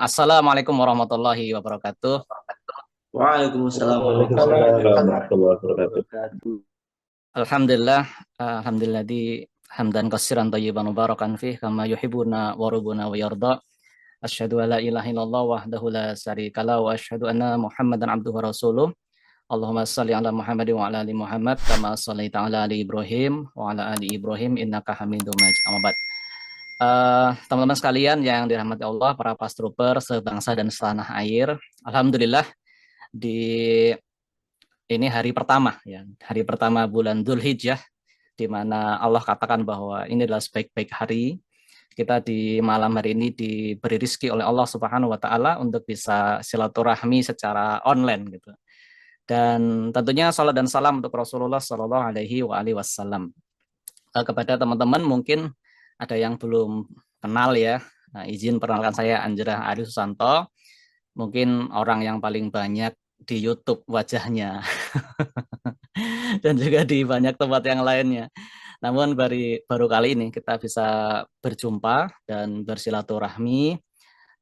Assalamualaikum warahmatullahi wabarakatuh. Waalaikumsalam Waalaikumsalam warahmatullahi warahmatullahi wabarakatuh. wabarakatuh. Alhamdulillah, alhamdulillah di hamdan katsiran thayyiban mubarakan fih kama yuhibbuna wa rabbuna wa yarda. Asyhadu an la ilaha illallah wahdahu la syarikalah wa asyhadu anna Muhammadan abduhu wa rasuluh. Allahumma shalli ala Muhammadin wa ala ali Muhammad kama shallaita ala ali Ibrahim wa ala ali Ibrahim innaka Hamidum Majid. Amma ba'd. Teman-teman sekalian yang dirahmati Allah, para pastrooper sebangsa dan setanah air, alhamdulillah di ini hari pertama ya, hari pertama bulan Dzulhijjah, di mana Allah katakan bahwa ini adalah sebaik-baik hari. Kita di malam hari ini diberi rezeki oleh Allah Subhanahu wa taala untuk bisa silaturahmi secara online gitu. Dan tentunya salat dan salam untuk Rasulullah Shallallahu alaihi wasallam. Kepada teman-teman mungkin ada yang belum kenal ya. Nah, izin perkenalkan, saya Anjrah Ari Susanto. Mungkin orang yang paling banyak di YouTube wajahnya dan juga di banyak tempat yang lainnya. Namun baru kali ini kita bisa berjumpa dan bersilaturahmi,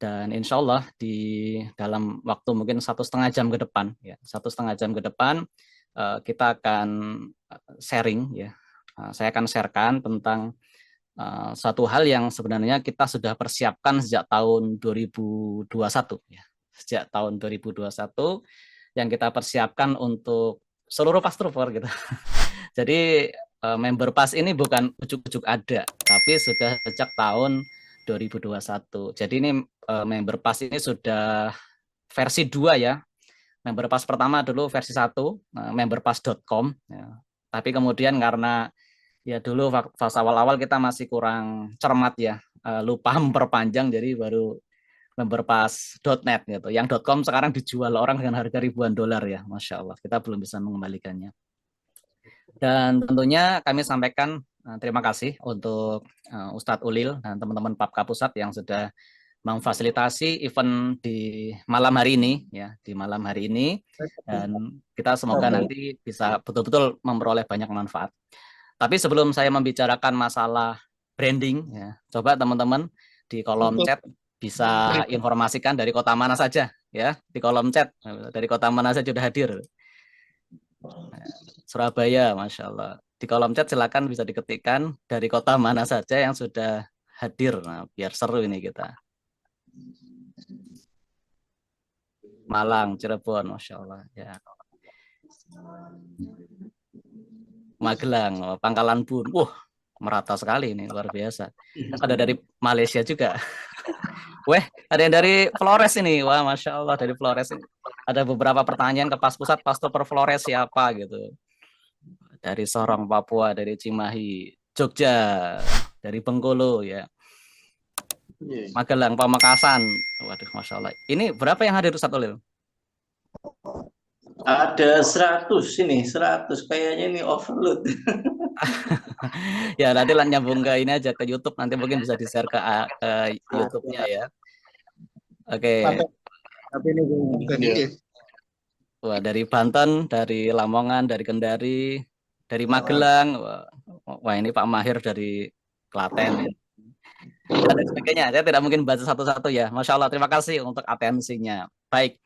dan insya Allah di dalam waktu mungkin 1,5 jam ke depan ya, 1,5 jam ke depan kita akan sharing ya. Saya akan sharekan tentang satu hal yang sebenarnya kita sudah persiapkan sejak tahun 2021 ya. Sejak tahun 2021 yang kita persiapkan untuk seluruh pastrooper gitu. Jadi member pas ini bukan ujuk-ujuk ada, tapi sudah sejak tahun 2021. Jadi ini member pas ini sudah versi 2 ya. Member pas pertama dulu versi 1, memberpass.com ya. Tapi kemudian karena ya dulu fase awal-awal kita masih kurang cermat ya, lupa memperpanjang, jadi baru memberpass.net gitu. Yang .com sekarang dijual orang dengan harga ribuan dolar ya, Masya Allah. Kita belum bisa mengembalikannya. Dan tentunya kami sampaikan terima kasih untuk Ustadz Ulil dan teman-teman Papka Pusat yang sudah memfasilitasi event di malam hari ini ya, di malam hari ini, dan kita semoga nanti bisa betul-betul memperoleh banyak manfaat. Tapi sebelum saya membicarakan masalah branding ya, coba teman-teman di kolom chat bisa informasikan dari kota mana saja ya, di kolom chat dari kota mana saja sudah hadir. Surabaya, Masya Allah. Di kolom chat silakan bisa diketikkan dari kota mana saja yang sudah hadir. Nah, biar seru ini kita. Malang, Cirebon, Masya Allah ya. Magelang, Pangkalan Bun, merata sekali ini, luar biasa. Ada dari Malaysia juga. Weh, ada yang dari Flores ini. Wah, Masya Allah, dari Flores ini. Ada beberapa pertanyaan ke Pas Pusat, Pastrooper Flores siapa gitu. Dari Sorong, Papua, dari Cimahi, Jogja, dari Bengkulu ya. Magelang, Pamekasan. Waduh, Masya Allah. Ini berapa yang hadir Ustadz Ulil? Ada 100 ini, 100 kayaknya ini overload. Ya, nanti nyambung ke ini aja, ke YouTube, nanti mungkin bisa di-share ke YouTube-nya ya. Oke. Tapi ini Wah, dari Banten, dari Lamongan, dari Kendari, dari Magelang. Wah, ini Pak Mahir dari Klaten. Dan sebagainya. Saya tidak mungkin baca satu-satu ya. Masya Allah, terima kasih untuk atensinya. Baik.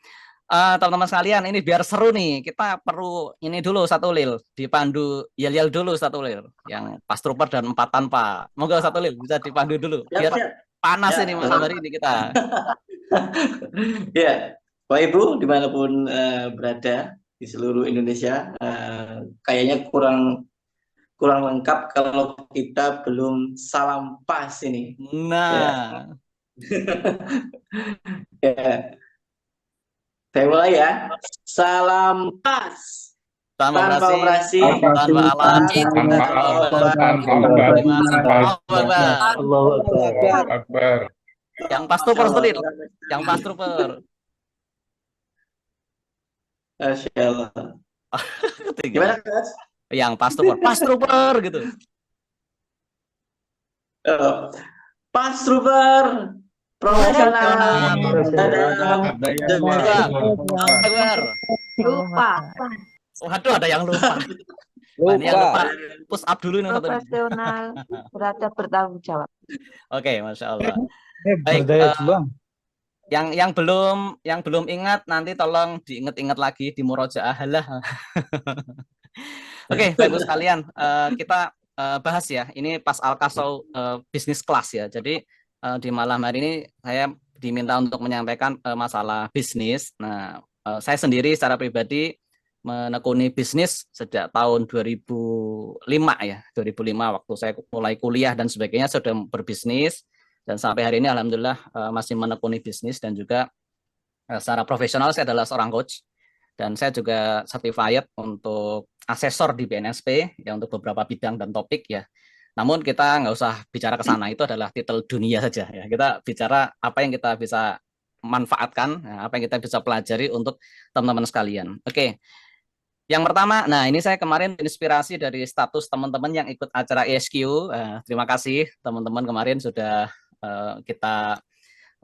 Teman-teman sekalian, ini biar seru nih, kita perlu ini dulu satu Lil, dipandu yel-yel dulu satu Lil, yang pastrooper dan 4 tanpa. Moga satu Lil bisa dipandu dulu, biar panas ini malam hari ini kita. Ya, Pak Ibu dimanapun berada di seluruh Indonesia, kayaknya kurang lengkap kalau kita belum salam pas ini. Nah, ya. Saya mulai ya. Salam pas. Tanpa operasi, tanpa alat, Allahu Akbar. yang pastrooper sedikit, yang pastrooper. Masya Allah. Gimana, Mas? Yang pastrooper gitu. Pastrooper profesional lupa. Waduh, ada yang lupa. Ini yang lupa push up dulu nih. Profesional, berada bertanggung jawab. Oke, Masya Allah. Baik, yang belum ingat nanti tolong diingat-ingat lagi di murojaah lah. Oke, Bapak Ibu sekalian, kita bahas ya. Ini pas Al-Kasau bisnis kelas ya. Jadi di malam hari ini saya diminta untuk menyampaikan masalah bisnis. Nah, saya sendiri secara pribadi menekuni bisnis sejak tahun 2005 ya. 2005 waktu saya mulai kuliah dan sebagainya sudah berbisnis, dan sampai hari ini alhamdulillah masih menekuni bisnis, dan juga secara profesional saya adalah seorang coach, dan saya juga certified untuk asesor di BNSP ya untuk beberapa bidang dan topik ya. Namun kita nggak usah bicara ke sana, itu adalah titel dunia saja ya. Kita bicara apa yang kita bisa manfaatkan, ya, apa yang kita bisa pelajari untuk teman-teman sekalian. Oke. Yang pertama, nah ini saya kemarin inspirasi dari status teman-teman yang ikut acara ESQ. Terima kasih teman-teman kemarin sudah kita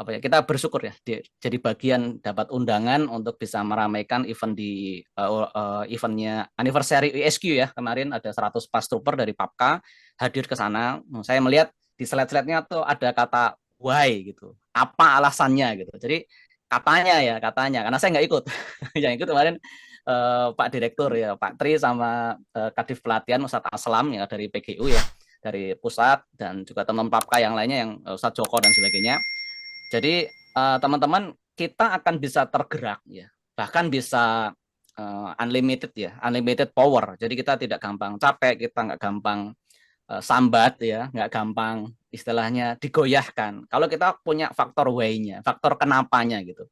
kita bersyukur ya jadi bagian dapat undangan untuk bisa meramaikan event di eventnya anniversary ESQ ya. Kemarin ada 100 pas trooper dari Papka hadir ke sana. Saya melihat di slide-slide-nya tuh ada kata why gitu. Apa alasannya gitu. Jadi katanya karena saya nggak ikut. Yang ikut kemarin Pak Direktur ya, Pak Tri sama Kadif Pelatihan Ustadz Aslam ya dari PGU ya, dari pusat, dan juga teman-teman Papka yang lainnya yang Ustadz Joko dan sebagainya. Jadi teman-teman kita akan bisa tergerak ya, bahkan bisa unlimited ya, unlimited power. Jadi kita tidak gampang capek, kita nggak gampang sambat ya, nggak gampang istilahnya digoyahkan. Kalau kita punya faktor why-nya, faktor kenapanya gitu.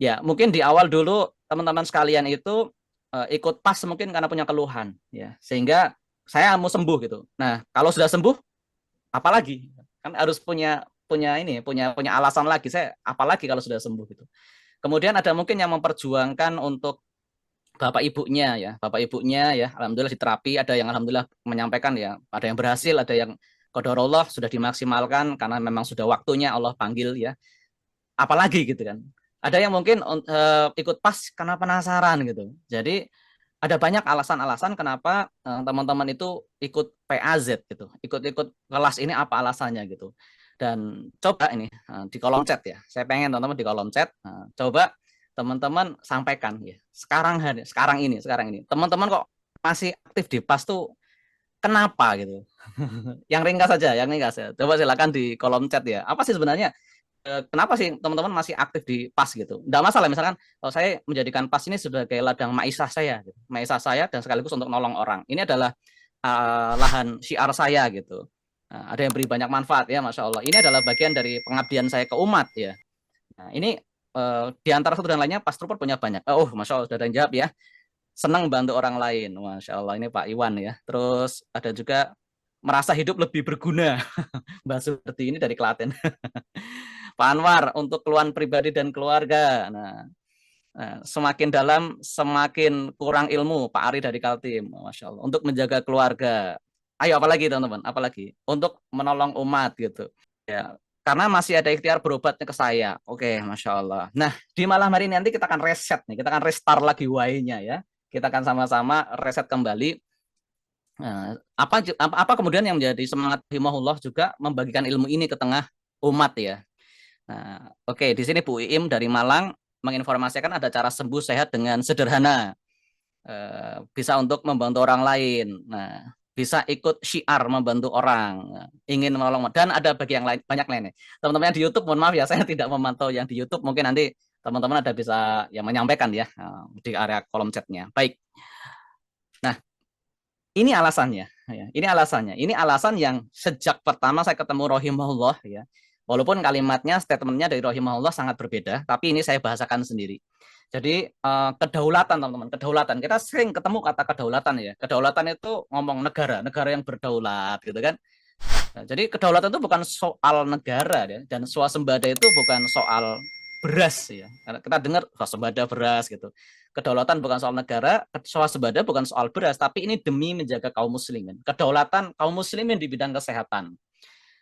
Ya mungkin di awal dulu teman-teman sekalian itu ikut pas mungkin karena punya keluhan ya, sehingga saya mau sembuh gitu. Nah kalau sudah sembuh, apalagi kan harus punya alasan lagi, saya apalagi kalau sudah sembuh gitu. Kemudian ada mungkin yang memperjuangkan untuk bapak ibunya ya, alhamdulillah di terapi, ada yang alhamdulillah menyampaikan ya, ada yang berhasil, ada yang qadarullah sudah dimaksimalkan karena memang sudah waktunya Allah panggil ya, apalagi gitu kan. Ada yang mungkin ikut pas karena penasaran gitu. Jadi ada banyak alasan-alasan kenapa teman-teman itu ikut PAZ gitu, ikut kelas ini, apa alasannya gitu. Dan coba ini di kolom chat ya, saya pengen teman-teman di kolom chat coba teman-teman sampaikan ya, sekarang ini teman-teman kok masih aktif di PAS tuh kenapa gitu. Yang ringkas saja, coba silakan di kolom chat ya, apa sih sebenarnya kenapa sih teman-teman masih aktif di PAS gitu. Nggak masalah misalkan kalau saya menjadikan PAS ini sebagai ladang maisah saya gitu. Maisah saya dan sekaligus untuk nolong orang. Ini adalah lahan syiar saya gitu. Nah, ada yang beri banyak manfaat ya, Masya Allah. Ini adalah bagian dari pengabdian saya ke umat ya. Nah, ini di antara satu dan lainnya Pas Trooper punya banyak. Masya Allah, sudah ada yang jawab ya. Senang bantu orang lain, Masya Allah, ini Pak Iwan ya. Terus ada juga merasa hidup lebih berguna. Mbak Surti ini dari Klaten. Pak Anwar, untuk keluhan pribadi dan keluarga. Nah, semakin dalam semakin kurang ilmu, Pak Ari dari Kaltim. Masya Allah. Untuk menjaga keluarga. Ayo apalagi teman-teman, apalagi untuk menolong umat gitu ya, karena masih ada ikhtiar berobatnya ke saya. Oke, Masya Allah. Nah di malam hari ini nanti kita akan reset nih, kita akan restart lagi why-nya ya, kita akan sama-sama reset kembali. Nah, apa kemudian yang menjadi semangat himahullah juga membagikan ilmu ini ke tengah umat ya. Nah, oke, di sini Bu Iim dari Malang menginformasikan ada cara sembuh sehat dengan sederhana, bisa untuk membantu orang lain. Nah, bisa ikut syiar membantu orang, ingin menolong, dan ada bagi yang lain, banyak lainnya. Teman-teman yang di YouTube, mohon maaf ya, saya tidak memantau yang di YouTube. Mungkin nanti teman-teman ada bisa yang menyampaikan ya di area kolom chatnya. Baik. Nah, ini alasannya. Ya. Ini alasan yang sejak pertama saya ketemu Rohimahullah ya. Walaupun kalimatnya, statementnya dari Rohimahullah sangat berbeda, tapi ini saya bahasakan sendiri. Jadi kedaulatan teman-teman, kedaulatan. Kita sering ketemu kata kedaulatan ya. Kedaulatan itu ngomong negara yang berdaulat gitu kan. Nah, jadi kedaulatan itu bukan soal negara ya, dan swasembada itu bukan soal beras ya. Kita dengar swasembada beras gitu. Kedaulatan bukan soal negara, swasembada bukan soal beras, tapi ini demi menjaga kaum muslimin. Kedaulatan kaum muslimin di bidang kesehatan.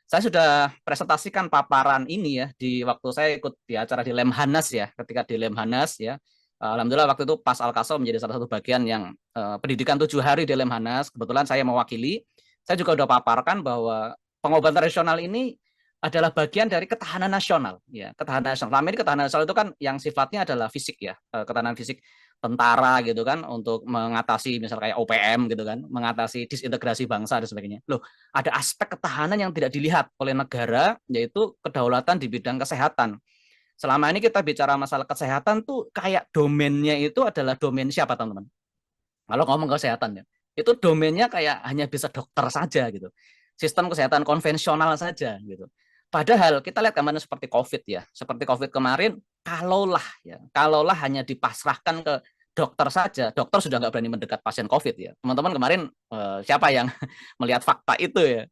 Saya sudah presentasikan paparan ini ya di waktu saya ikut di acara di Lemhanas ya, ketika di Lemhanas ya. Alhamdulillah waktu itu Pas Al-Kasau menjadi salah satu bagian yang pendidikan 7 hari di Lemhanas. Kebetulan saya mewakili. Saya juga sudah paparkan bahwa pengobatan tradisional ini adalah bagian dari ketahanan nasional, ya. Ketahanan nasional. Selama ini ketahanan nasional itu kan yang sifatnya adalah fisik, ya. Ketahanan fisik tentara gitu kan, untuk mengatasi misal kayak OPM gitu kan, mengatasi disintegrasi bangsa dan sebagainya. Loh, ada aspek ketahanan yang tidak dilihat oleh negara, yaitu kedaulatan di bidang kesehatan. Selama ini kita bicara masalah kesehatan tuh kayak domainnya itu adalah domain siapa, teman-teman? Kalau ngomong kesehatan ya, itu domainnya kayak hanya bisa dokter saja gitu. Sistem kesehatan konvensional saja gitu. Padahal kita lihat kemarin seperti COVID ya, seperti COVID kemarin, kalaulah hanya dipasrahkan ke dokter saja, dokter sudah nggak berani mendekat pasien COVID ya. Teman-teman kemarin siapa yang melihat fakta itu ya?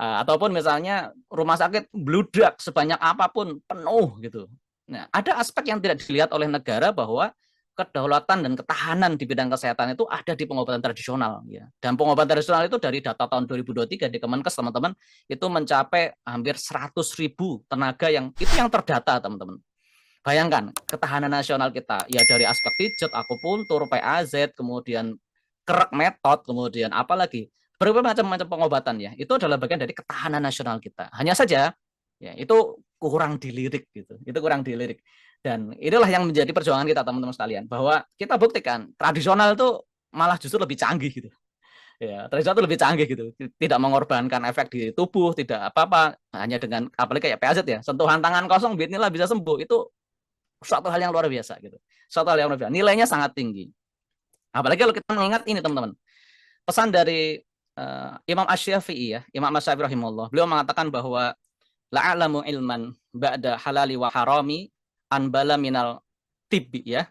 Ataupun misalnya rumah sakit bludak sebanyak apapun penuh gitu. Nah, ada aspek yang tidak dilihat oleh negara bahwa kedaulatan dan ketahanan di bidang kesehatan itu ada di pengobatan tradisional ya. Dan pengobatan tradisional itu dari data tahun 2023 di Kemenkes, teman-teman, itu mencapai hampir 100.000 tenaga yang terdata, teman-teman. Bayangkan ketahanan nasional kita ya, dari aspek pijat, akupuntur, PAZ, kemudian kerek metode, kemudian apalagi berbagai macam-macam pengobatan ya. Itu adalah bagian dari ketahanan nasional kita. Hanya saja ya itu kurang dilirik gitu. Itu kurang dilirik. Dan inilah yang menjadi perjuangan kita, teman-teman sekalian, bahwa kita buktikan tradisional itu malah justru lebih canggih gitu. Ya, tradisional itu lebih canggih gitu. Tidak mengorbankan efek di tubuh, tidak apa-apa, hanya dengan apalagi kayak PAZ ya, sentuhan tangan kosong bismillah bisa sembuh. Itu suatu hal yang luar biasa gitu. Suatu hal yang luar biasa. Nilainya sangat tinggi. Apalagi kalau kita mengingat ini, teman-teman. Pesan dari Imam Asy-Syafi'i ya, Imam Asy-Syafi'i rahimahullah. Beliau mengatakan bahwa la'alamu ilman ba'da halali wa harami anbala minal tibbi ya.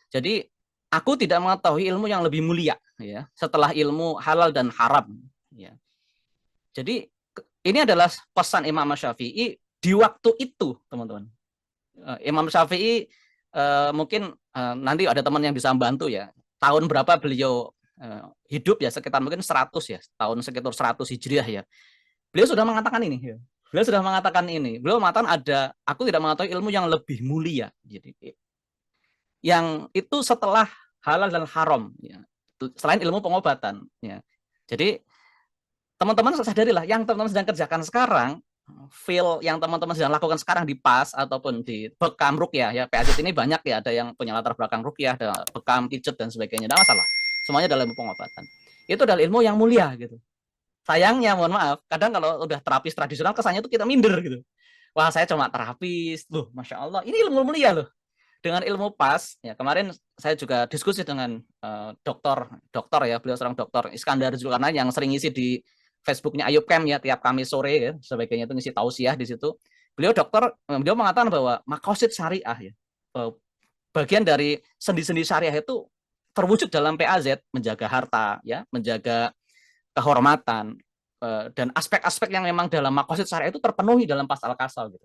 Jadi aku tidak mengetahui ilmu yang lebih mulia ya setelah ilmu halal dan haram ya. Jadi ini adalah pesan Imam Syafi'i di waktu itu, teman-teman. Imam Syafi'i mungkin nanti ada teman yang bisa membantu ya. Tahun berapa beliau hidup ya, sekitar mungkin 100 ya, tahun sekitar 100 Hijriah ya. Beliau sudah mengatakan ini ya. Beliau sudah mengatakan ini. Beliau mengatakan aku tidak mengetahui ilmu yang lebih mulia. Jadi yang itu setelah halal dan haram ya. Selain ilmu pengobatan ya. Jadi teman-teman sadarilah yang teman-teman sedang kerjakan sekarang, feel yang teman-teman sedang lakukan sekarang di PAS ataupun di bekam rukyah ya. PAZ ini banyak ya, ada yang punya latar belakang rukyah, ada bekam, pijet dan sebagainya. Tidak masalah. Semuanya dalam ilmu pengobatan. Itu adalah ilmu yang mulia gitu. Sayangnya, mohon maaf, kadang kalau udah terapis tradisional kesannya tuh kita minder gitu. Wah, saya cuma terapis, loh, masya Allah, ini ilmu mulia loh. Dengan ilmu PAS, ya kemarin saya juga diskusi dengan dokter ya, beliau seorang dokter Iskandar Zulkarnain yang sering ngisi di Facebooknya Ayub Camp ya, tiap Kamis sore ya, sebagainya itu ngisi tausiah di situ. Beliau beliau mengatakan bahwa maqasid syariah ya, bagian dari sendi-sendi syariah itu terwujud dalam PAZ, menjaga harta ya, menjaga kehormatan, dan aspek-aspek yang memang dalam maqasid syariah itu terpenuhi dalam PAS Al-Kasal gitu.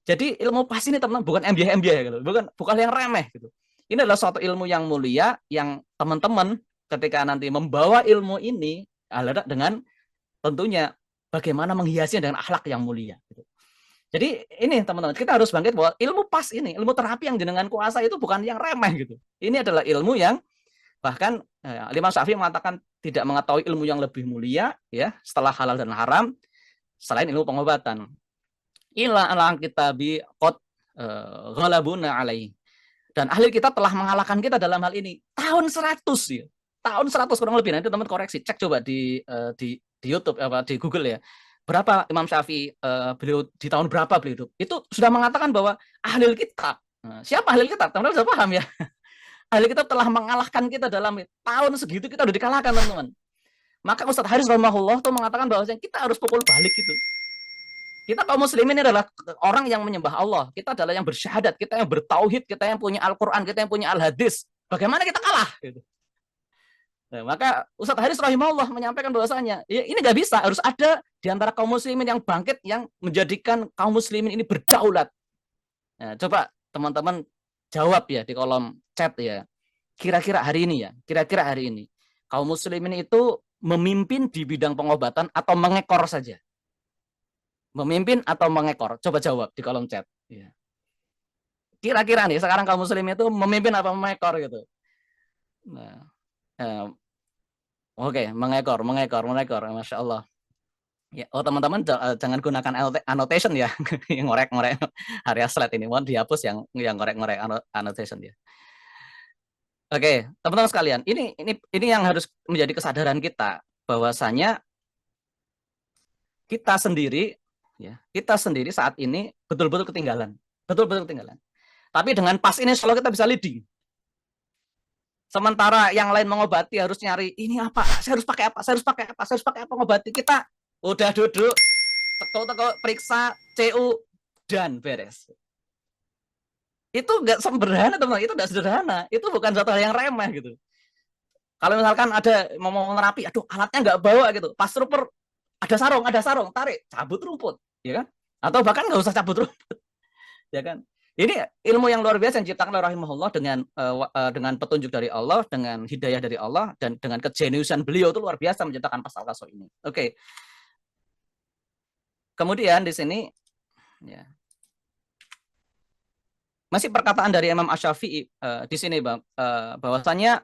Jadi ilmu PAS ini, teman-teman, bukan MBA gitu, bukan yang remeh gitu. Ini adalah suatu ilmu yang mulia yang teman-teman ketika nanti membawa ilmu ini adalah dengan tentunya bagaimana menghiasnya dengan akhlak yang mulia gitu. Jadi ini, teman-teman, kita harus bangkit bahwa ilmu PAS ini, ilmu terapi yang jenengan kuasa itu bukan yang remeh gitu. Ini adalah ilmu yang bahkan Imam Syafi'i mengatakan tidak mengetahui ilmu yang lebih mulia ya setelah halal dan haram selain ilmu pengobatan. Ila alang kitabi qad ghalabuna alaihi. Dan ahli kitab telah mengalahkan kita dalam hal ini. Tahun 100 ya. Tahun 100 kurang lebih. Nanti teman koreksi, cek coba di YouTube di Google ya. Berapa Imam Syafi'i beliau di tahun berapa beliau hidup? Itu sudah mengatakan bahwa ahli kitab. Siapa ahli kitab? Teman-teman sudah paham ya? Ahli kitab telah mengalahkan kita dalam tahun segitu, kita udah dikalahkan, teman-teman. Maka Ustadz Haris rahimahullah tuh mengatakan bahwa kita harus pukul balik gitu. Kita kaum muslimin ini adalah orang yang menyembah Allah. Kita adalah yang bersyahadat, kita yang bertauhid, kita yang punya Al-Quran, kita yang punya Al-Hadis. Bagaimana kita kalah? Gitu. Nah, maka Ustadz Haris rahimahullah menyampaikan bahwasanya ya, ini nggak bisa, harus ada di antara kaum muslimin yang bangkit, yang menjadikan kaum muslimin ini berdaulat. Nah, coba teman-teman jawab ya di kolom chat ya. Kira-kira hari ini kaum muslimin itu memimpin di bidang pengobatan atau mengekor saja? Memimpin atau mengekor? Coba jawab di kolom chat. Ya. Kira-kira nih sekarang kaum muslimin itu memimpin atau mengekor gitu? Nah, oke, mengekor, masya Allah. Ya, oh teman-teman jangan gunakan annotation ya, yang ngorek-ngorek area slide ini. Mohon dihapus yang ngorek-ngorek annotation ya. Oke, teman-teman sekalian, ini yang harus menjadi kesadaran kita bahwasanya kita sendiri saat ini betul-betul ketinggalan. Betul-betul ketinggalan. Tapi dengan pas ini selalu kita bisa leading. Sementara yang lain mengobati harus nyari ini apa? Saya harus pakai apa? Saya harus pakai apa? Saya harus pakai apa mengobati. Kita udah duduk, teko-teko periksa CU dan beres. Itu nggak sederhana teman, itu nggak sederhana. Itu bukan satu hal yang remeh gitu. Kalau misalkan ada mau nerapi, aduh alatnya nggak bawa gitu, pas trooper ada sarung, tarik, cabut rumput, ya kan? Atau bahkan nggak usah cabut rumput, ya kan? Ini ilmu yang luar biasa yang diciptakan oleh rahimahullah dengan petunjuk dari Allah, dengan hidayah dari Allah, dan dengan kejeniusan beliau itu luar biasa menciptakan pasal kaso ini. Oke. Kemudian di sini, ya, masih perkataan dari Imam Asy-Syafi'i di sini, bang, bahwasanya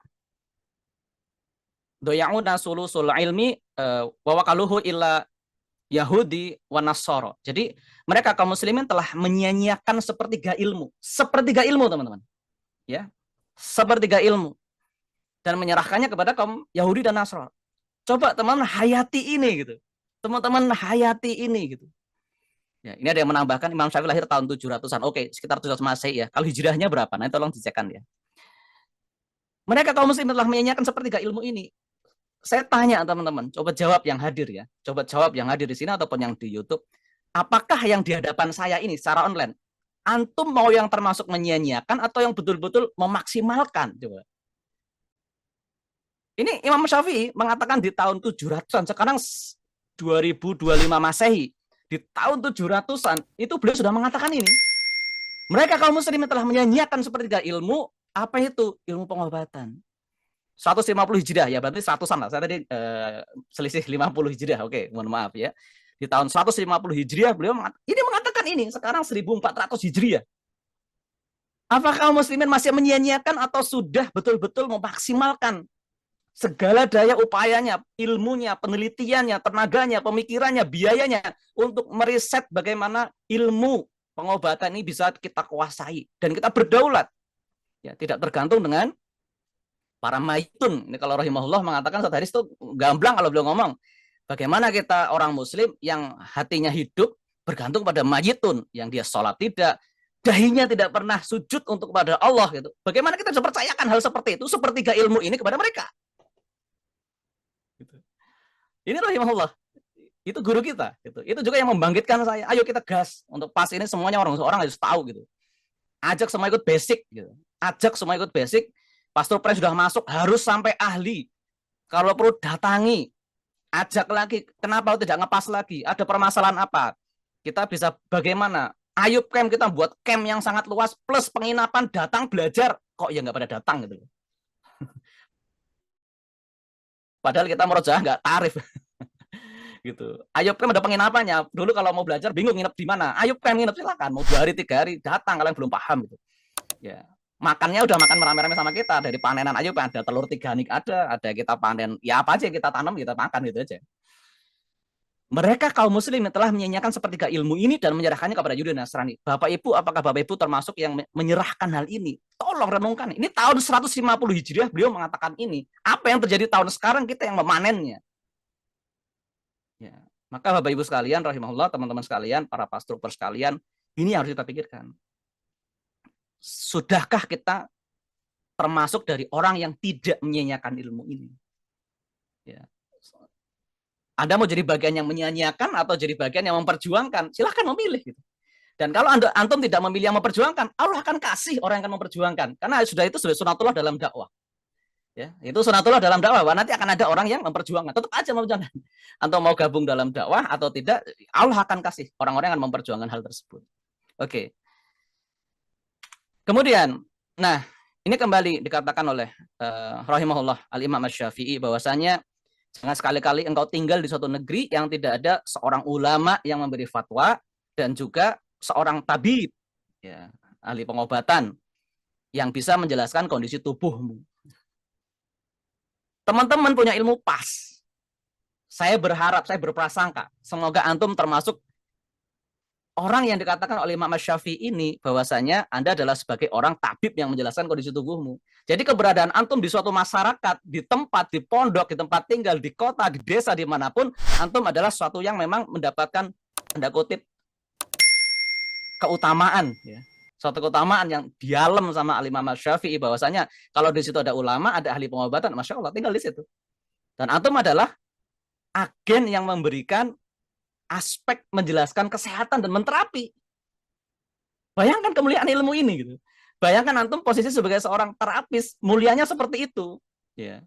doya'una sulusul ilmi wa waqaluhu illa Yahudi wa Nasara. Jadi mereka kaum muslimin telah menyia-nyiakan sepertiga ilmu. Sepertiga ilmu, teman-teman. Ya. Sepertiga ilmu dan menyerahkannya kepada kaum Yahudi dan Nasrani. Coba teman-teman hayati ini gitu. Teman-teman hayati ini gitu. Ya, ini ada yang menambahkan Imam Syafi'i lahir tahun 700-an. Oke, sekitar 700 Masehi ya. Kalau hijrahnya berapa? Nanti tolong dicekkan ya. Mereka kaum muslimin telah menyia-nyiakan sepertiga ilmu ini. Saya tanya teman-teman, coba jawab yang hadir ya. Coba jawab yang hadir di sini ataupun yang di YouTube. Apakah yang di hadapan saya ini secara online, antum mau yang termasuk menyia-nyiakan atau yang betul-betul memaksimalkan? Coba. Ini Imam Syafi'i mengatakan di tahun 700-an, sekarang 2025 Masehi. Di tahun 700-an, itu beliau sudah mengatakan ini. Mereka kaum muslimin telah menyia-nyiakan sepertiga ilmu, apa itu? Ilmu pengobatan. 150 Hijriah ya, berarti 100-an lah. Saya tadi selisih 50 Hijriah. Oke, mohon maaf ya. Di tahun 150 Hijriah beliau mengatakan ini, sekarang 1400 Hijriah. Apakah kaum muslimin masih menyia-nyiakan atau sudah betul-betul memaksimalkan segala daya upayanya, ilmunya, penelitiannya, tenaganya, pemikirannya, biayanya untuk meriset bagaimana ilmu pengobatan ini bisa kita kuasai dan kita berdaulat. Ya, tidak tergantung dengan para mayitun. Ini kalau rahimahullah mengatakan Ustaz Haris itu gamblang kalau beliau ngomong. Bagaimana kita orang muslim yang hatinya hidup bergantung pada mayitun, yang dia sholat tidak, dahinya tidak pernah sujud untuk kepada Allah gitu. Bagaimana kita bisa percayakan hal seperti itu, sepertiga ilmu ini kepada mereka? Gitu. Ini rahimahullah. Itu guru kita. Gitu. Itu juga yang membangkitkan saya. Ayo kita gas untuk pas ini semuanya orang harus tahu gitu. Ajak semua ikut basic gitu. Ajak semua ikut basic. Pastor Pres sudah masuk, harus sampai ahli. Kalau perlu datangi, ajak lagi. Kenapa tidak ngepas lagi? Ada permasalahan apa? Kita bisa bagaimana? Ayub camp, kita buat camp yang sangat luas, plus penginapan, datang belajar. Kok ya nggak pada datang gitu? Padahal kita merojaah nggak tarif. Gitu. Ayub camp ada penginapannya. Dulu kalau mau belajar bingung nginep di mana. Ayub camp nginep silakan. Mau 2 hari 3 hari datang kalian belum paham gitu. Ya. Makannya udah makan merame-rame sama kita dari panenan aja ada telur 3 nik ada kita panen ya apa aja kita tanam kita makan gitu aja. Mereka kaum muslim telah menyia-nyiakan sepertiga ilmu ini dan menyerahkannya kepada Yahudi dan Nasrani. Bapak Ibu, apakah Bapak Ibu termasuk yang menyerahkan hal ini? Tolong renungkan. Ini tahun 150 Hijriah beliau mengatakan ini. Apa yang terjadi tahun sekarang kita yang memanennya. Ya. Maka Bapak Ibu sekalian rahimahullah, teman-teman sekalian, para pastor sekalian, ini harus kita pikirkan. Sudahkah kita termasuk dari orang yang tidak menyia-nyiakan ilmu ini? Ya. Anda mau jadi bagian yang menyia-nyiakan atau jadi bagian yang memperjuangkan? Silahkan memilih. Gitu. Dan kalau antum tidak memilih yang memperjuangkan, Allah akan kasih orang yang akan memperjuangkan. Karena sudah sunatullah dalam dakwah. Ya, itu sunatullah dalam dakwah. Nanti akan ada orang yang memperjuangkan. Tetap aja memperjuangkan. Antum mau gabung dalam dakwah atau tidak, Allah akan kasih orang-orang yang memperjuangkan hal tersebut. Oke. Kemudian, nah ini kembali dikatakan oleh rahimahullah al-Imam Asy-Syafi'i bahwasanya jangan sekali-kali engkau tinggal di suatu negeri yang tidak ada seorang ulama yang memberi fatwa dan juga seorang tabib, ya, ahli pengobatan yang bisa menjelaskan kondisi tubuhmu. Teman-teman punya ilmu pas. saya berharap, saya berprasangka, semoga antum termasuk orang yang dikatakan oleh Imam Syafi'i ini bahwasanya Anda adalah sebagai orang tabib yang menjelaskan kondisi tubuhmu. Jadi keberadaan antum di suatu masyarakat, di tempat, di pondok, di tempat tinggal, di kota, di desa, dimanapun, antum adalah sesuatu yang memang mendapatkan tanda kutip keutamaan, ya. Suatu keutamaan yang dialem sama Imam Syafi'i bahwasanya kalau di situ ada ulama, ada ahli pengobatan, masya Allah tinggal di situ. Dan antum adalah agen yang memberikan aspek menjelaskan kesehatan dan menterapi. Bayangkan kemuliaan ilmu ini gitu. Bayangkan antum posisi sebagai seorang terapis, mulianya seperti itu. Ya.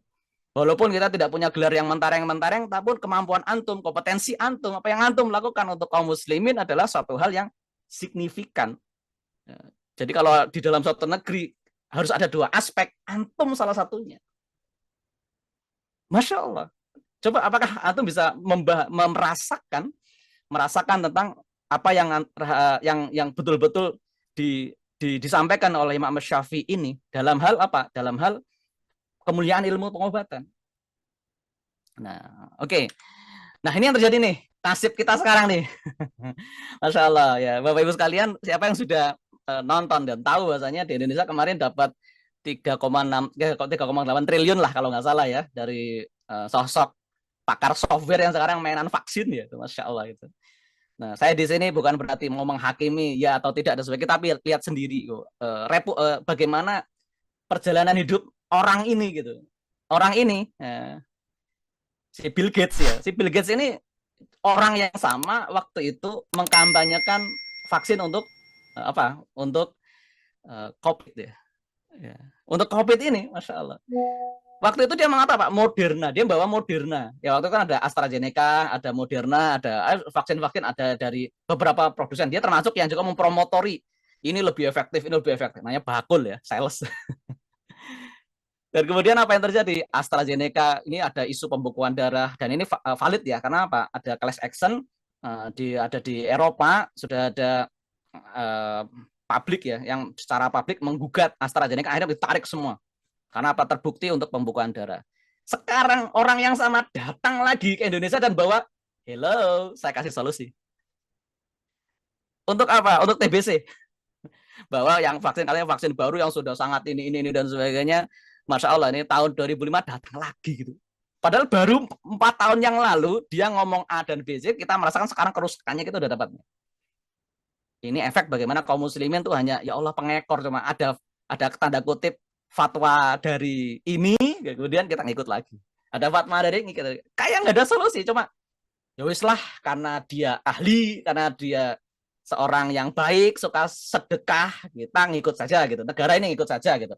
Walaupun kita tidak punya gelar yang mentereng-mentereng, tapi kemampuan antum, kompetensi antum, apa yang antum lakukan untuk kaum muslimin adalah suatu hal yang signifikan. Ya. Jadi kalau di dalam suatu negeri harus ada dua aspek, antum salah satunya. Masya Allah. Coba apakah antum bisa merasakan tentang apa yang betul-betul disampaikan oleh Imam Syafi'i ini dalam hal apa? Dalam hal kemuliaan ilmu pengobatan. Nah, oke. Nah, ini yang terjadi nih. Nasib kita sekarang nih. Masya Allah ya. Bapak Ibu sekalian, siapa yang sudah nonton dan tahu bahwasanya di Indonesia kemarin dapat 3,8 triliun lah kalau nggak salah ya dari sosok pakar software yang sekarang mainan vaksin ya, masya Allah itu. Nah, saya di sini bukan berarti mau menghakimi ya atau tidak dan sebagainya, tapi lihat sendiri bagaimana perjalanan hidup orang ini gitu. Orang ini si Bill Gates ya, si Bill Gates ini orang yang sama waktu itu mengkampanyekan vaksin untuk apa? Untuk COVID ya. Untuk COVID ini, masya Allah. Waktu itu dia mengatakan Pak Moderna, dia bawa Moderna. Ya waktu itu kan ada AstraZeneca, ada Moderna, ada vaksin-vaksin ada dari beberapa produsen. Dia termasuk yang juga mempromotori ini lebih efektif, ini lebih efektif. Namanya bakul ya, sales. Dan kemudian apa yang terjadi? AstraZeneca ini ada isu pembekuan darah dan ini valid ya karena apa? Ada class action ada di Eropa sudah ada publik ya yang secara publik menggugat AstraZeneca akhirnya ditarik semua. Karena apa? Terbukti untuk pembukaan darah. Sekarang orang yang sama datang lagi ke Indonesia dan bawa, hello, saya kasih solusi. Untuk apa? Untuk TBC. Bahwa yang vaksin, kalian vaksin baru yang sudah sangat ini dan sebagainya. Masya Allah, ini tahun 2005 datang lagi gitu. Padahal baru 4 tahun yang lalu, dia ngomong A dan B, kita merasakan sekarang kerusakannya kita udah dapatnya. Ini efek bagaimana kaum muslimin tuh hanya, ya Allah pengekor, cuma ada tanda kutip, fatwa dari ini, kemudian kita ngikut lagi. Ada fatwa dari ini, kayak nggak ada solusi, cuma ya wis lah, karena dia ahli, karena dia seorang yang baik, suka sedekah, kita ngikut saja gitu. Negara ini ngikut saja gitu.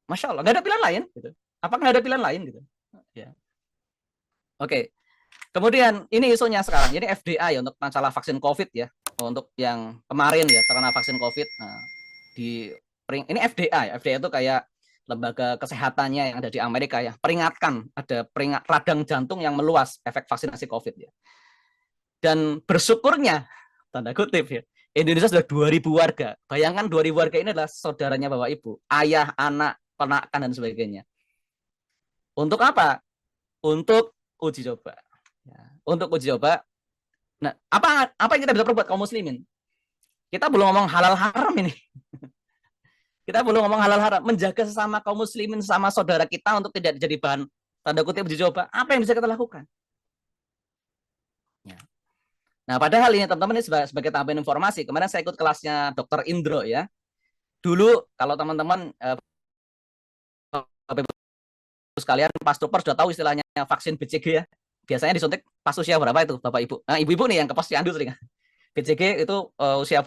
Masya Allah, nggak ada pilihan lain gitu. Apa nggak ada pilihan lain gitu? Ya. Oke. Kemudian ini isunya sekarang, ini FDA ya untuk masalah vaksin COVID ya, untuk yang kemarin ya terkena vaksin COVID. Nah, ini FDA itu kayak lembaga kesehatannya yang ada di Amerika ya, peringatkan ada radang jantung yang meluas efek vaksinasi COVID ya. Dan bersyukurnya, tanda kutip ya, Indonesia sudah 2.000 warga. Bayangkan 2.000 warga ini adalah saudaranya Bapak Ibu, ayah, anak, ponakan dan sebagainya. Untuk apa? Untuk uji coba. Ya, untuk uji coba. Nah, apa yang kita bisa perbuat kaum muslimin? Kita belum ngomong halal haram ini. Kita belum ngomong halal haram, menjaga sesama kaum muslimin, sama saudara kita untuk tidak jadi bahan tanda kutip uji coba. Apa yang bisa kita lakukan? Ya. Nah, padahal ini teman-teman ini sebagai tambahan informasi, kemarin saya ikut kelasnya Dr. Indro ya. Dulu kalau teman-teman sekalian pas Tupper sudah tahu istilahnya vaksin BCG ya. Biasanya disuntik pas usia berapa itu Bapak Ibu? Nah, ibu-ibu nih yang ke posyandu sering. BCG itu usia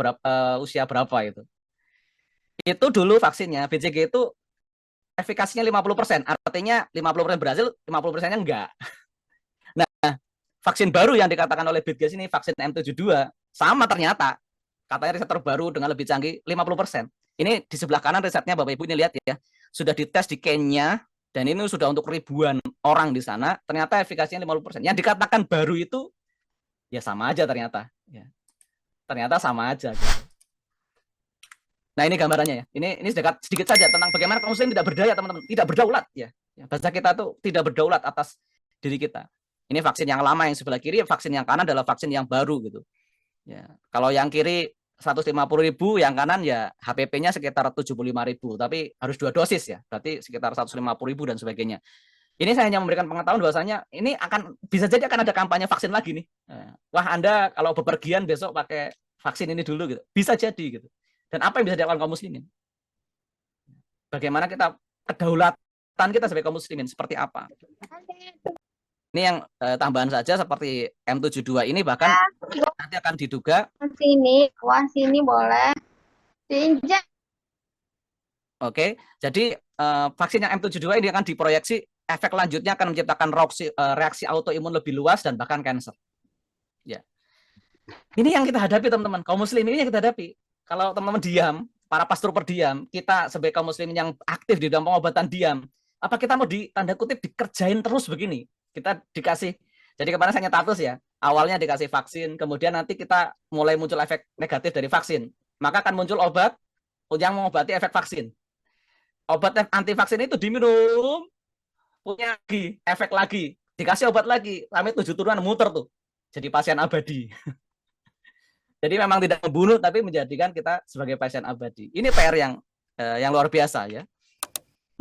berapa itu? Itu dulu vaksinnya BCG itu efikasinya 50%, artinya 50% berhasil, 50%-nya enggak. Nah, vaksin baru yang dikatakan oleh Bill Gates ini vaksin M72 sama ternyata katanya riset terbaru dengan lebih canggih 50%. Ini di sebelah kanan risetnya Bapak Ibu ini lihat ya. Sudah dites di Kenya dan ini sudah untuk ribuan orang di sana, ternyata efikasinya 50%. Yang dikatakan baru itu ya sama aja ternyata ya. Ternyata sama aja gitu. Nah, ini gambarannya ya. Ini sedikit saja tentang bagaimana kaum muslim tidak berdaya, teman-teman. Tidak berdaulat ya. Bahasa kita tuh tidak berdaulat atas diri kita. Ini vaksin yang lama, yang sebelah kiri, vaksin yang kanan adalah vaksin yang baru gitu. Ya, kalau yang kiri 150.000, yang kanan ya HPP-nya sekitar 75.000, tapi harus 2 dosis ya, berarti sekitar 150.000 dan sebagainya. Ini saya hanya memberikan pengetahuan bahwasanya ini akan bisa jadi akan ada kampanye vaksin lagi nih. Wah, Anda kalau bepergian besok pakai vaksin ini dulu gitu. Bisa jadi gitu. Dan apa yang bisa dilakukan kaum muslimin? Bagaimana kita kedaulatan kita sebagai kaum muslimin seperti apa? Ini yang tambahan saja seperti M72 ini bahkan nanti akan diduga sini boleh diinjak. Oke, jadi vaksin yang M72 ini akan diproyeksi efek lanjutnya akan menciptakan reaksi autoimun lebih luas dan bahkan kanker. Ya. Ini yang kita hadapi teman-teman, kaum muslimin ini yang kita hadapi. Kalau teman-teman diam, para pastor berdiam, kita sebagai kaum muslimin yang aktif di dalam pengobatan diam, apa kita mau tanda kutip dikerjain terus begini? Kita dikasih, jadi kemarin saya nyetatus ya, awalnya dikasih vaksin, kemudian nanti kita mulai muncul efek negatif dari vaksin, maka akan muncul obat yang mengobati efek vaksin. Obat anti vaksin itu diminum, punya lagi, efek lagi, dikasih obat lagi, sampai 7 turunan muter tuh, jadi pasien abadi. Jadi memang tidak membunuh, tapi menjadikan kita sebagai pasien abadi. Ini PR yang luar biasa ya.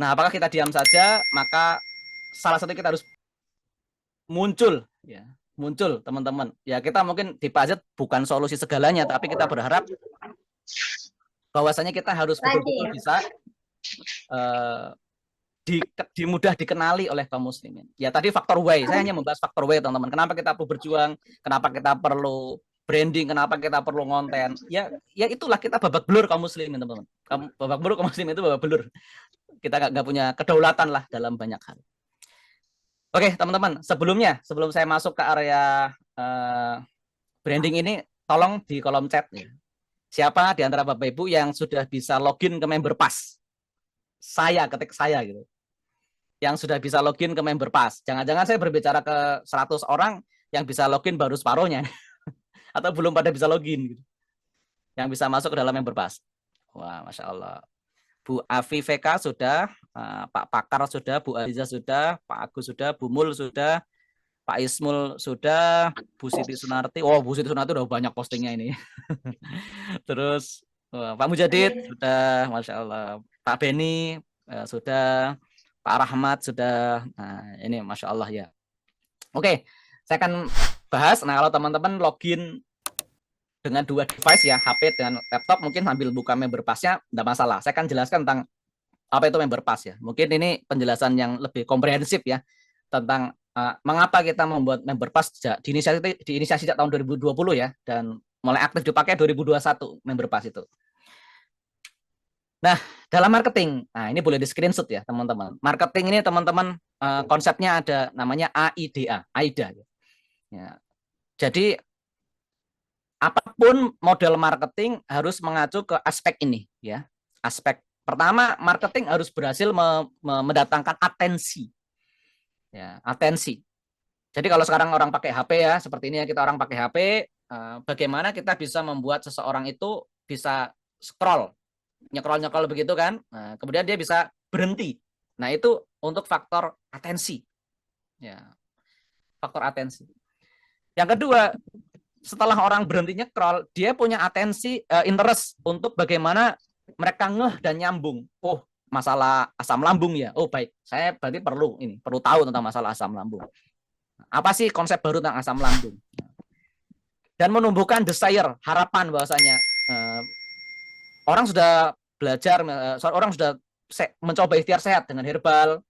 Nah, apakah kita diam saja? Maka salah satu kita harus muncul, ya, muncul teman-teman. Ya kita mungkin di Pazet bukan solusi segalanya, tapi kita berharap bahwasanya kita harus betul-betul bisa mudah dikenali oleh kaum muslimin. Ya tadi faktor Y, saya hanya membahas faktor Y teman-teman. Kenapa kita perlu berjuang? Kenapa kita perlu branding? Kenapa kita perlu konten? Ya itulah kita babak belur kaum muslimin teman-teman. Babak belur kaum muslimin itu babak belur. Kita nggak punya kedaulatan lah dalam banyak hal. Oke teman-teman, sebelum saya masuk ke area branding ini, tolong di kolom chat ya. Siapa di antara Bapak Ibu yang sudah bisa login ke Member Pass? Ketik saya gitu. Yang sudah bisa login ke Member Pass. Jangan-jangan saya berbicara ke 100 orang yang bisa login baru separuhnya. Atau belum pada bisa login gitu. Yang bisa masuk ke dalam Member Pass. Wah, Masya Allah. Bu Afi VK sudah, Pak Pakar sudah, Bu Aziza sudah, Pak Agus sudah, Bu Mul sudah, Pak Ismul sudah, Bu Siti Sunarti. Oh, Bu Siti Sunarti udah banyak postingnya ini. Terus Pak Mujadid sudah, Masya Allah. Pak Beni sudah, Pak Rahmat sudah. Nah, ini Masya Allah ya. Oke, saya akan bahas. Nah, kalau teman-teman login dengan 2 device ya, HP dengan laptop, mungkin sambil buka Member Pass-nya, tidak masalah. Saya akan jelaskan tentang apa itu Member Pass ya. Mungkin ini penjelasan yang lebih komprehensif ya, tentang mengapa kita membuat Member Pass diinisiasi sejak tahun 2020 ya, dan mulai aktif dipakai 2021 Member Pass itu. Nah, dalam marketing, nah ini boleh di screenshot ya teman-teman. Marketing ini teman-teman konsepnya ada namanya AIDA. Ya. Jadi apapun model marketing harus mengacu ke aspek ini ya. Aspek pertama, marketing harus berhasil mendatangkan atensi. Ya, atensi. Jadi kalau sekarang orang pakai HP ya, seperti ini ya, kita orang pakai HP, bagaimana kita bisa membuat seseorang itu bisa nyekrol begitu kan, nah, kemudian dia bisa berhenti. Nah itu untuk faktor atensi, ya, faktor atensi. Yang kedua, setelah orang berhenti nyekrol, dia punya atensi, interest untuk bagaimana mereka ngeh dan nyambung. Oh, masalah asam lambung ya. Oh baik, saya berarti perlu tahu tentang masalah asam lambung. Apa sih konsep baru tentang asam lambung? Dan menumbuhkan desire, harapan bahwasanya orang sudah belajar, orang sudah mencoba ikhtiar sehat dengan herbal,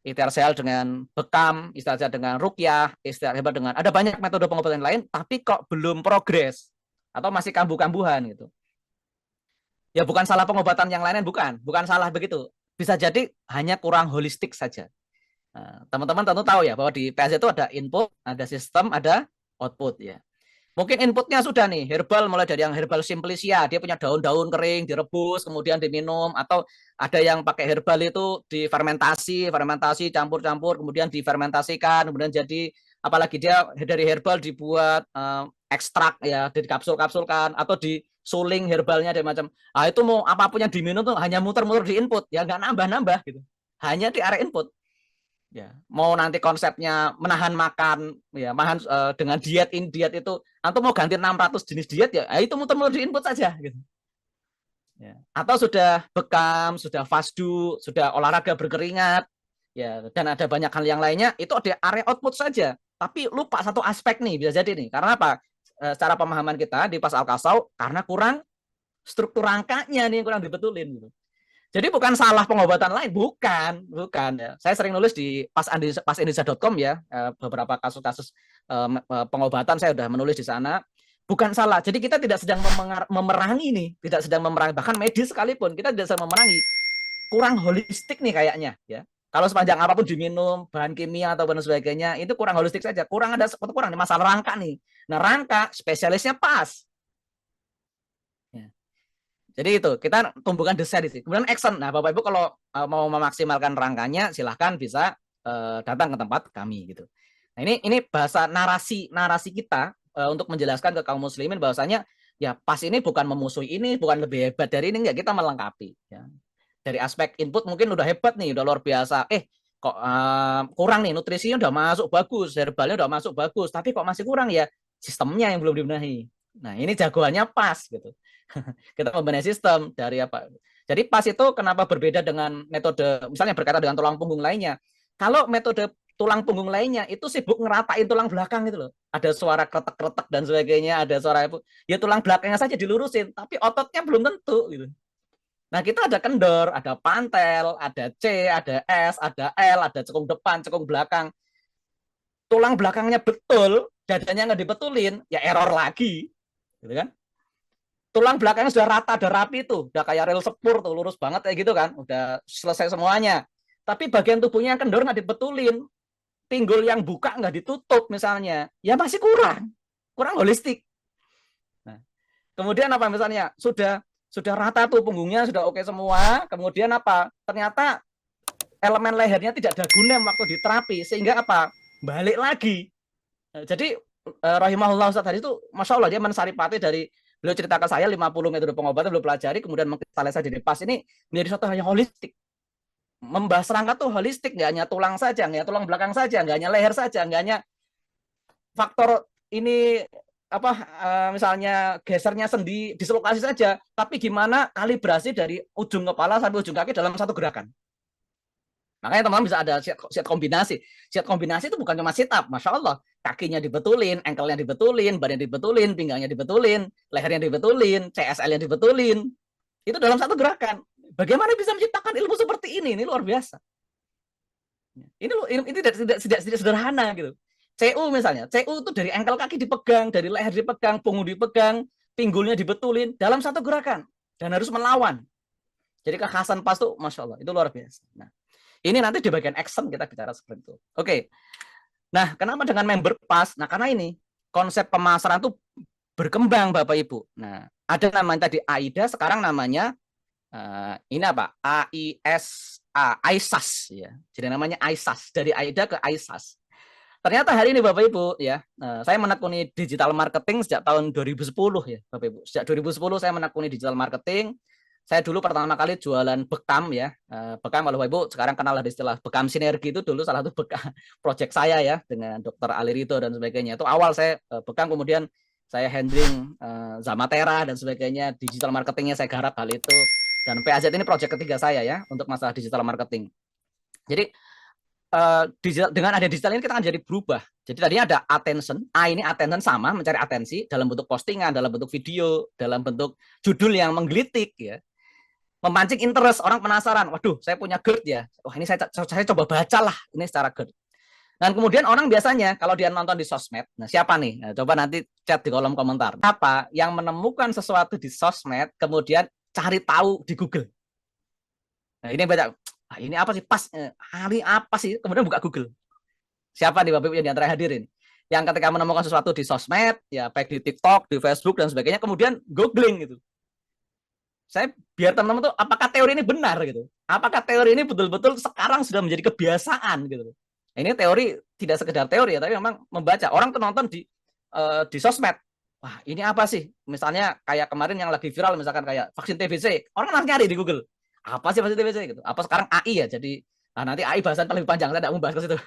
ikhtiar sehat dengan bekam, ikhtiar sehat dengan ruqyah, ikhtiar herbal dengan ada banyak metode pengobatan lain, tapi kok belum progres atau masih kambuh-kambuhan gitu. Ya bukan salah pengobatan yang lainnya, bukan salah begitu. Bisa jadi hanya kurang holistik saja. Teman-teman tentu tahu ya bahwa di PS itu ada input, ada sistem, ada output ya. Mungkin inputnya sudah nih, herbal mulai dari yang herbal simplicia, dia punya daun-daun kering, direbus, kemudian diminum, atau ada yang pakai herbal itu difermentasi, campur-campur, kemudian difermentasikan, kemudian jadi, apalagi dia dari herbal dibuat ekstrak ya, dikapsul-kapsulkan, atau disuling herbalnya dan macam. Nah itu mau apapun yang diminum tuh hanya muter-muter di input, ya nggak nambah-nambah gitu, hanya di area input. Ya, mau nanti konsepnya menahan makan, ya, dengan diet ini diet itu, atau mau ganti 600 jenis diet ya, itu muter-muter di input saja, gitu. Ya. Atau sudah bekam, sudah fasdu, sudah olahraga berkeringat, ya, dan ada banyak hal yang lainnya, itu ada area output saja. Tapi lupa satu aspek nih, bisa jadi nih. Karena apa? Secara pemahaman kita di pas Al-Kasau, karena kurang struktur rangkanya nih yang kurang dibetulin, gitu. Jadi bukan salah pengobatan lain, bukan ya. Saya sering nulis di pasindonesia.com ya, beberapa kasus-kasus pengobatan saya sudah menulis di sana. Bukan salah. Jadi kita tidak sedang memerangi nih, tidak sedang memerangi, bahkan medis sekalipun kita tidak sedang memerangi. Kurang holistik nih kayaknya ya. Kalau sepanjang apapun diminum, bahan kimia atau sebagainya, itu kurang holistik saja. Kurang ada sesuatu kurang nih, masalah rangka nih. Nah, rangka spesialisnya pas. Jadi itu kita tumbuhkan desain di sini. Kemudian action. Nah, Bapak Ibu kalau mau memaksimalkan rangkanya, silahkan bisa datang ke tempat kami gitu. Nah, ini bahasa narasi kita untuk menjelaskan ke kaum muslimin bahwasanya ya pas ini bukan memusuhi ini, bukan lebih hebat dari ini, enggak, kita melengkapi. Ya. Dari aspek input mungkin udah hebat nih, udah luar biasa. Kok kurang nih, nutrisinya udah masuk bagus, herbalnya udah masuk bagus, tapi kok masih kurang ya sistemnya yang belum dibenahi. Nah, ini jagoannya pas gitu. Kita membenahi sistem dari apa. Jadi pas itu kenapa berbeda dengan metode misalnya berkaitan dengan tulang punggung lainnya. Kalau metode tulang punggung lainnya itu sibuk ngeratain tulang belakang gitu loh. Ada suara kretek-kretek dan sebagainya, ada suara itu. Ya tulang belakangnya saja dilurusin, tapi ototnya belum tentu gitu. Nah, kita ada kendor, ada pantel, ada C, ada S, ada L, ada cekung depan, cekung belakang. Tulang belakangnya betul, dadanya nggak dibetulin, ya error lagi. Gitu kan? Tulang belakangnya sudah rata, ada rapi tuh, udah kayak rel sepur tuh, lurus banget kayak gitu kan, udah selesai semuanya. Tapi bagian tubuhnya yang kendor nggak dibetulin, pinggul yang buka nggak ditutup misalnya, ya masih kurang holistik. Nah, kemudian apa misalnya sudah rata tuh punggungnya, sudah oke semua, kemudian apa? Ternyata elemen lehernya tidak dagunem waktu diterapi, sehingga apa? Balik lagi. Nah, jadi rahimahullah Ustaz tadi itu, Masya Allah, dia mensaripati dari beliau cerita ke saya 50 metode pengobatan beliau pelajari, kemudian mengkristalisasi di pas ini menjadi suatu hal yang holistik. Membahas rangka tuh holistik, nggak hanya tulang saja, nggak hanya tulang belakang saja, nggak hanya leher saja, nggak hanya faktor ini apa misalnya gesernya sendi dislokasi saja, tapi gimana kalibrasi dari ujung kepala sampai ujung kaki dalam satu gerakan. Makanya teman-teman bisa ada set kombinasi. Set kombinasi itu bukan cuma sit up, Masya Allah. Kakinya dibetulin, ankle-nya dibetulin, badannya dibetulin, pinggangnya dibetulin, lehernya dibetulin, CSL-nya dibetulin. Itu dalam satu gerakan. Bagaimana bisa menciptakan ilmu seperti ini? Ini luar biasa. Ini tidak sederhana gitu. CU misalnya, CU itu dari ankle kaki dipegang, dari leher dipegang, punggung dipegang, pinggulnya dibetulin dalam satu gerakan dan harus melawan. Jadi kekhasan pas tuh, Masya Allah, itu luar biasa. Nah, ini nanti di bagian action kita bicara seperti itu. Oke. Nah, kenapa dengan member pas? Nah, karena ini konsep pemasaran itu berkembang Bapak Ibu. Nah, ada namanya tadi AIDA, sekarang namanya ini apa? AISAS ya. Jadi namanya AISAS, dari AIDA ke AISAS. Ternyata hari ini Bapak Ibu ya, saya menekuni digital marketing sejak tahun 2010 ya Bapak Ibu. Sejak 2010 saya menekuni digital marketing. Saya dulu pertama kali jualan bekam ya. Bekam kalau Bapak Ibu sekarang kenal lah istilah bekam sinergi, itu dulu salah satu bekam project saya ya dengan Dr. Ali Rito dan sebagainya. Itu awal saya bekam, kemudian saya handling Zamatera dan sebagainya, digital marketingnya saya garap hal itu. Dan PAZ ini project ketiga saya ya untuk masalah digital marketing. Jadi dengan ada digital ini kita akan jadi berubah. Jadi tadinya ada attention, ini attention sama mencari atensi dalam bentuk postingan, dalam bentuk video, dalam bentuk judul yang menggelitik ya. Memancing interest, orang penasaran, waduh saya punya GERD ya, wah ini saya coba baca lah ini secara GERD. Dan kemudian orang biasanya kalau dia nonton di sosmed, nah siapa nih? Nah, coba nanti chat di kolom komentar. Apa yang menemukan sesuatu di sosmed, kemudian cari tahu di Google. Nah ini baca, ini apa sih pas? Hari apa sih? Kemudian buka Google. Siapa nih Bapak Ibu yang di antara hadirin? Yang ketika menemukan sesuatu di sosmed, ya baik di TikTok, di Facebook dan sebagainya, kemudian googling gitu. Saya biar teman-teman tuh apakah teori ini benar gitu. Apakah teori ini betul-betul sekarang sudah menjadi kebiasaan gitu. Ini teori tidak sekedar teori ya, tapi memang membaca. Orang tuh nonton di sosmed. Wah, ini apa sih? Misalnya kayak kemarin yang lagi viral misalkan kayak vaksin TBC. Orang langsung nyari di Google. Apa sih vaksin TBC gitu? Apa sekarang AI ya jadi Nah, nanti AI bahasan paling panjang, saya tidak mau bahas ke situ.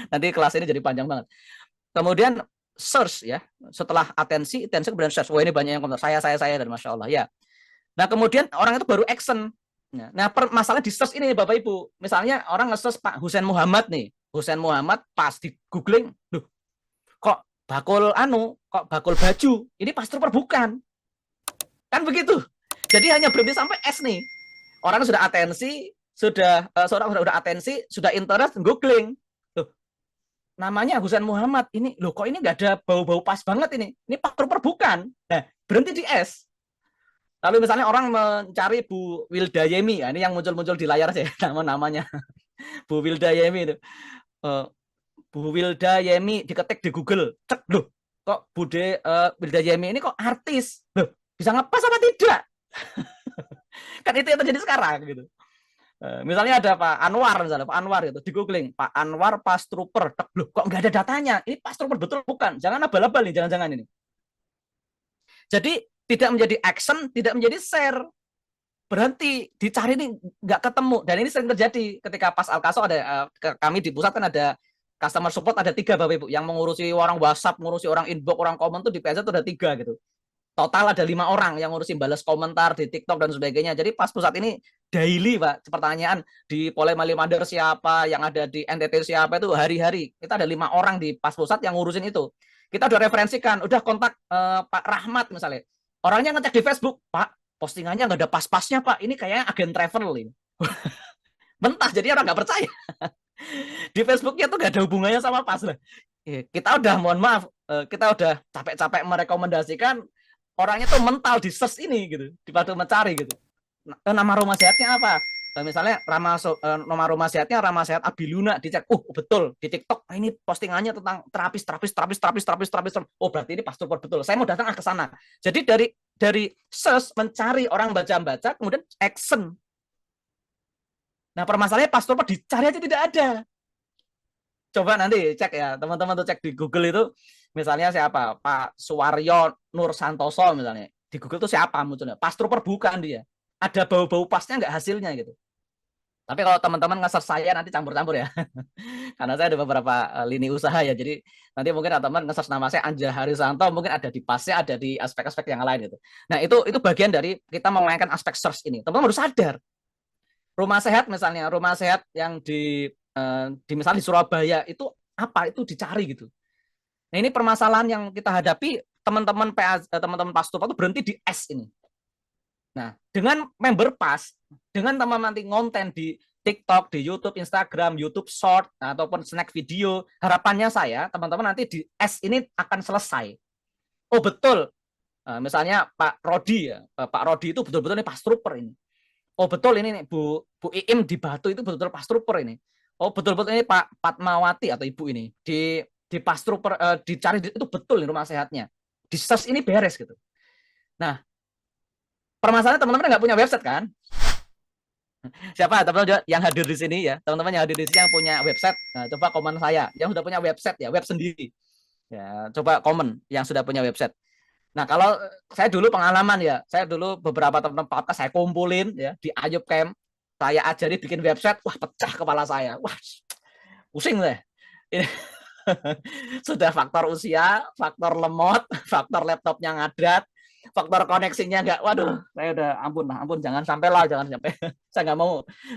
Nanti kelas ini jadi panjang banget. Kemudian search ya, setelah atensi kemudian search. Wah, ini banyak yang komentar saya dan masya Allah ya. Nah, kemudian orang itu baru action. Nah, masalah di search ini Bapak Ibu. Misalnya orang nge-search Pak Husain Muhammad nih. Husain Muhammad pas di googling, loh, kok bakul baju. Ini pas trooper bukan. Kan begitu. Jadi hanya berhenti sampai S nih. Orang sudah atensi, seorang sudah atensi, sudah interest, googling. Loh, namanya Husain Muhammad. Ini loh kok ini nggak ada bau-bau pas banget ini. Ini Pak Trooper bukan. Nah, berhenti di S. Lalu misalnya orang mencari Bu Wilda Yemi, ya, ini yang muncul-muncul di layar saya namanya Bu Wilda Yemi itu. Bu Wilda Yemi diketik di Google, cek loh, kok Wilda Yemi ini kok artis, loh bisa ngepas apa tidak? Kan itu yang terjadi sekarang gitu. Misalnya ada Pak Anwar misalnya, Pak Anwar itu di googling, Pak Anwar pas trooper, loh kok nggak ada datanya? Ini pas trooper betul bukan? Jangan abal-abal nih, jangan-jangan ini. Jadi tidak menjadi action, tidak menjadi share. Berhenti, dicari ini nggak ketemu. Dan ini sering terjadi ketika pas Alkaso ada, kami di pusat kan ada customer support, ada 3 Bapak Ibu. Yang mengurusi orang WhatsApp, mengurusi orang inbox, orang komen tuh di PZ tuh ada 3 gitu. Total ada 5 orang yang ngurusin balas komentar di TikTok dan sebagainya. Jadi pas pusat ini daily Pak, pertanyaan di Polema Limander siapa, yang ada di NTT siapa, itu hari-hari. Kita ada 5 orang di pas pusat yang ngurusin itu. Kita udah referensikan, udah kontak Pak Rahmat misalnya. Orangnya ngecek di Facebook, Pak, postingannya nggak ada pas-pasnya Pak, ini kayaknya agen travel ini. Mentah, jadi orang nggak percaya. Di Facebooknya tuh nggak ada hubungannya sama pas lah. Kita udah, mohon maaf, kita udah capek-capek merekomendasikan, orangnya tuh mental di search ini gitu, dipadu mencari gitu. Nama rumah sehatnya apa? Misalnya nama rumah sehatnya Ramah Sehat Abiluna, dicek, betul di TikTok, ini postingannya tentang terapis. Oh berarti ini pastor betul. Saya mau datang ke sana. Jadi dari search mencari orang baca, kemudian action. Nah permasalahannya pastor dicari aja tidak ada. Coba nanti cek ya teman-teman tuh, cek di Google itu, misalnya siapa Pak Suwaryo Nur Santoso misalnya, di Google tuh siapa munculnya? Pastor bukan dia. Ada bau-bau pasnya nggak hasilnya gitu. Tapi kalau teman-teman nge-search saya nanti campur-campur ya. Karena saya ada beberapa lini usaha ya. Jadi nanti mungkin teman-teman nge-search nama saya Anja Harisanto, mungkin ada di pasnya, ada di aspek-aspek yang lain gitu. Nah, itu bagian dari kita memainkan aspek search ini. Teman-teman harus sadar. Rumah sehat misalnya, rumah sehat yang di misalnya di Surabaya itu apa? Itu dicari gitu. Nah, ini permasalahan yang kita hadapi, teman-teman pastor itu berhenti di S ini. Nah, dengan member pass, dengan teman-teman nanti ngonten di TikTok, di YouTube, Instagram, YouTube Short, ataupun snack video, harapannya saya, teman-teman nanti di S ini akan selesai. Oh betul, misalnya Pak Rodi ya, Pak Rodi itu betul-betul ini pas trooper ini. Oh betul ini nih, Bu Iim di Batu itu betul-betul pas trooper ini. Oh betul-betul ini Pak Fatmawati atau Ibu ini di pas trooper, dicari itu betul nih rumah sehatnya. Di search ini beres gitu. Nah, permasalahan teman-teman nggak punya website kan? Siapa teman-teman yang hadir di sini ya? Teman-teman yang hadir di sini yang punya website, nah, coba komen saya. Yang sudah punya website ya, web sendiri. Ya, coba komen yang sudah punya website. Nah, kalau saya dulu pengalaman ya, saya dulu beberapa teman-teman podcast saya kumpulin ya di Ayub Camp, saya ajari bikin website, wah pecah kepala saya, wah pusing deh. Ini sudah faktor usia, faktor lemot, faktor laptopnya ngadat, faktor koneksinya nggak, waduh, saya udah ampun, jangan sampai saya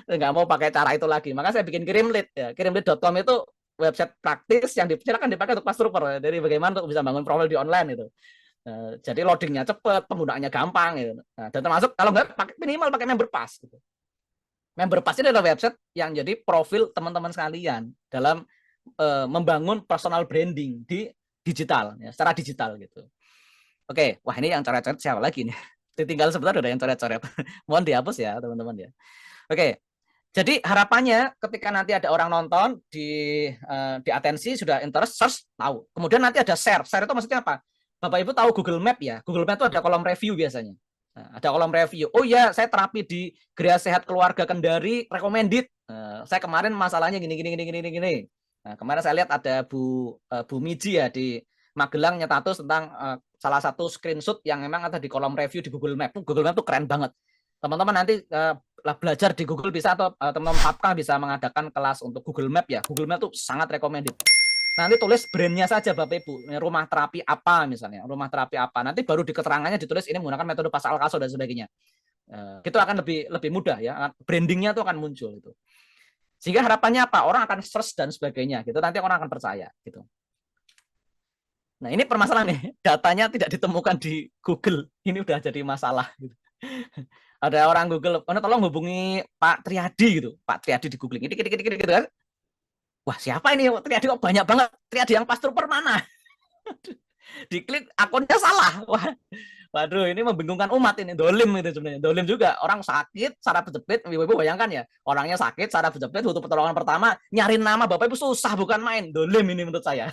nggak mau pakai cara itu lagi. Maka saya bikin Kirimlead ya, kirimlead.com itu website praktis yang silakan dipakai untuk pas trooper. Jadi bagaimana untuk bisa bangun profil di online itu. Jadi loadingnya cepat, penggunaannya gampang gitu. Nah, dan termasuk kalau nggak minimal pakai member pass gitu. Member pass ini adalah website yang jadi profil teman-teman sekalian dalam membangun personal branding di digital ya, secara digital gitu. Oke, wah ini yang coret-coret siapa lagi nih? Tinggal sebentar udah yang coret-coret. Mohon dihapus ya teman-teman ya. Oke, jadi harapannya ketika nanti ada orang nonton di atensi sudah interest, search tahu. Kemudian nanti ada share. Share itu maksudnya apa? Bapak Ibu tahu Google Map ya? Google Map itu ada kolom review biasanya. Nah, ada kolom review. Oh ya, saya terapi di Gria Sehat Keluarga Kendari, recommended. Saya kemarin masalahnya gini. Nah, kemarin saya lihat ada Bu Miji ya di Magelang nyetatus tentang salah satu screenshot yang memang ada di kolom review di Google Map. Google Map tuh keren banget. Teman-teman nanti belajar di Google bisa, atau teman-teman Papka bisa mengadakan kelas untuk Google Map ya. Google Map tuh sangat recommended. Nanti tulis brandnya saja Bapak Ibu, rumah terapi apa misalnya, rumah terapi apa. Nanti baru di keterangannya ditulis ini menggunakan metode Pascal Kaso dan sebagainya. Itu akan lebih mudah ya. Brandingnya tuh akan muncul itu. Sehingga harapannya apa? Orang akan search dan sebagainya gitu. Nanti orang akan percaya gitu. Nah, ini permasalahan nih. Datanya tidak ditemukan di Google. Ini udah jadi masalah gitu. Ada orang Google, tolong hubungi Pak Triadi gitu. Pak Triadi di googling. Ini gitu kan. Wah, siapa ini? Triadi kok banyak banget. Triadi yang pas trooper mana? Diklik akunnya salah. Wah, waduh, ini membingungkan umat ini. Dolim itu sebenarnya. Dolim juga. Orang sakit, saraf berjepit. Ibu-ibu bayangkan ya. Orangnya sakit, saraf berjepit, butuh pertolongan pertama. Nyari nama Bapak Ibu susah, bukan main. Dolim ini menurut saya.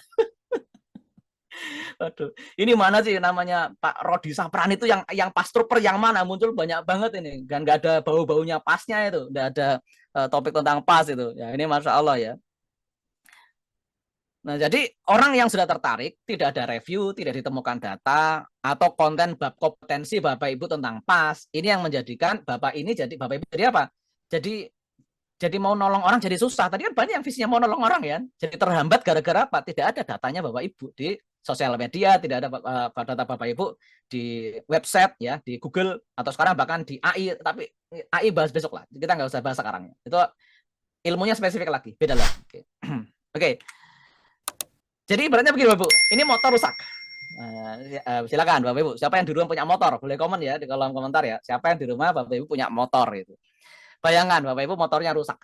Waduh, ini mana sih namanya Pak Rodi Sapran itu yang pas trooper yang mana? Muncul banyak banget ini. Dan nggak ada bau-baunya pasnya itu. Nggak ada topik tentang pas itu. Ya, ini Masya Allah ya. Nah, jadi orang yang sudah tertarik, tidak ada review, tidak ditemukan data, atau konten bab kompetensi Bapak Ibu tentang PAS, ini yang menjadikan Bapak Ibu jadi apa? Jadi mau nolong orang jadi susah. Tadi kan banyak yang visinya mau nolong orang ya. Jadi terhambat gara-gara apa? Tidak ada datanya Bapak Ibu di sosial media, tidak ada data Bapak Ibu di website ya, di Google, atau sekarang bahkan di AI, tapi AI bahas besok lah. Kita nggak usah bahas sekarang ya. Itu ilmunya spesifik lagi, beda lah. Oke. Oke. Jadi ibaratnya begini Bapak Ibu, ini motor rusak. Silakan Bapak Ibu, siapa yang di rumah punya motor? Boleh komen ya di kolom komentar ya. Siapa yang di rumah Bapak Ibu punya motor itu. Bayangkan Bapak Ibu motornya rusak.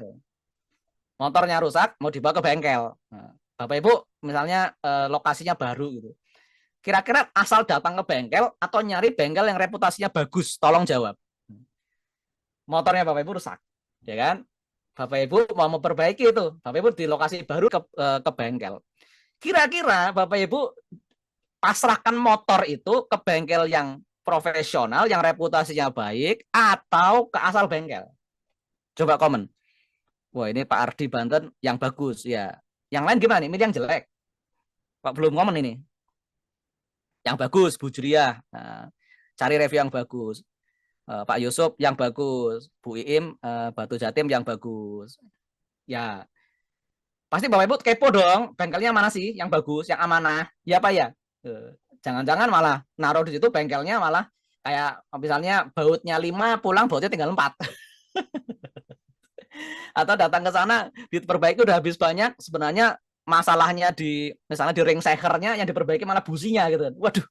Motornya rusak mau dibawa ke bengkel. Nah, Bapak Ibu misalnya lokasinya baru gitu. Kira-kira asal datang ke bengkel atau nyari bengkel yang reputasinya bagus? Tolong jawab. Motornya Bapak Ibu rusak, ya kan? Bapak Ibu mau memperbaiki itu. Bapak Ibu di lokasi baru ke bengkel. Kira-kira Bapak Ibu pasrahkan motor itu ke bengkel yang profesional, yang reputasinya baik, atau ke asal bengkel? Coba komen. Wah, ini Pak Ardi Banten yang bagus ya. Yang lain gimana nih? Milih yang jelek. Pak belum komen ini. Yang bagus, Bu Juriah. Nah, cari review yang bagus. Pak Yusuf yang bagus. Bu Iim, Batu Jatim yang bagus. Ya. Pasti Bapak Ibu kepo dong, bengkelnya mana sih yang bagus, yang amanah, ya Pak ya? Jangan-jangan malah naruh di situ bengkelnya malah kayak misalnya bautnya 5, pulang bautnya tinggal 4. Atau datang ke sana diperbaiki udah habis banyak, sebenarnya masalahnya misalnya di ring sehernya yang diperbaiki malah businya gitu. Waduh,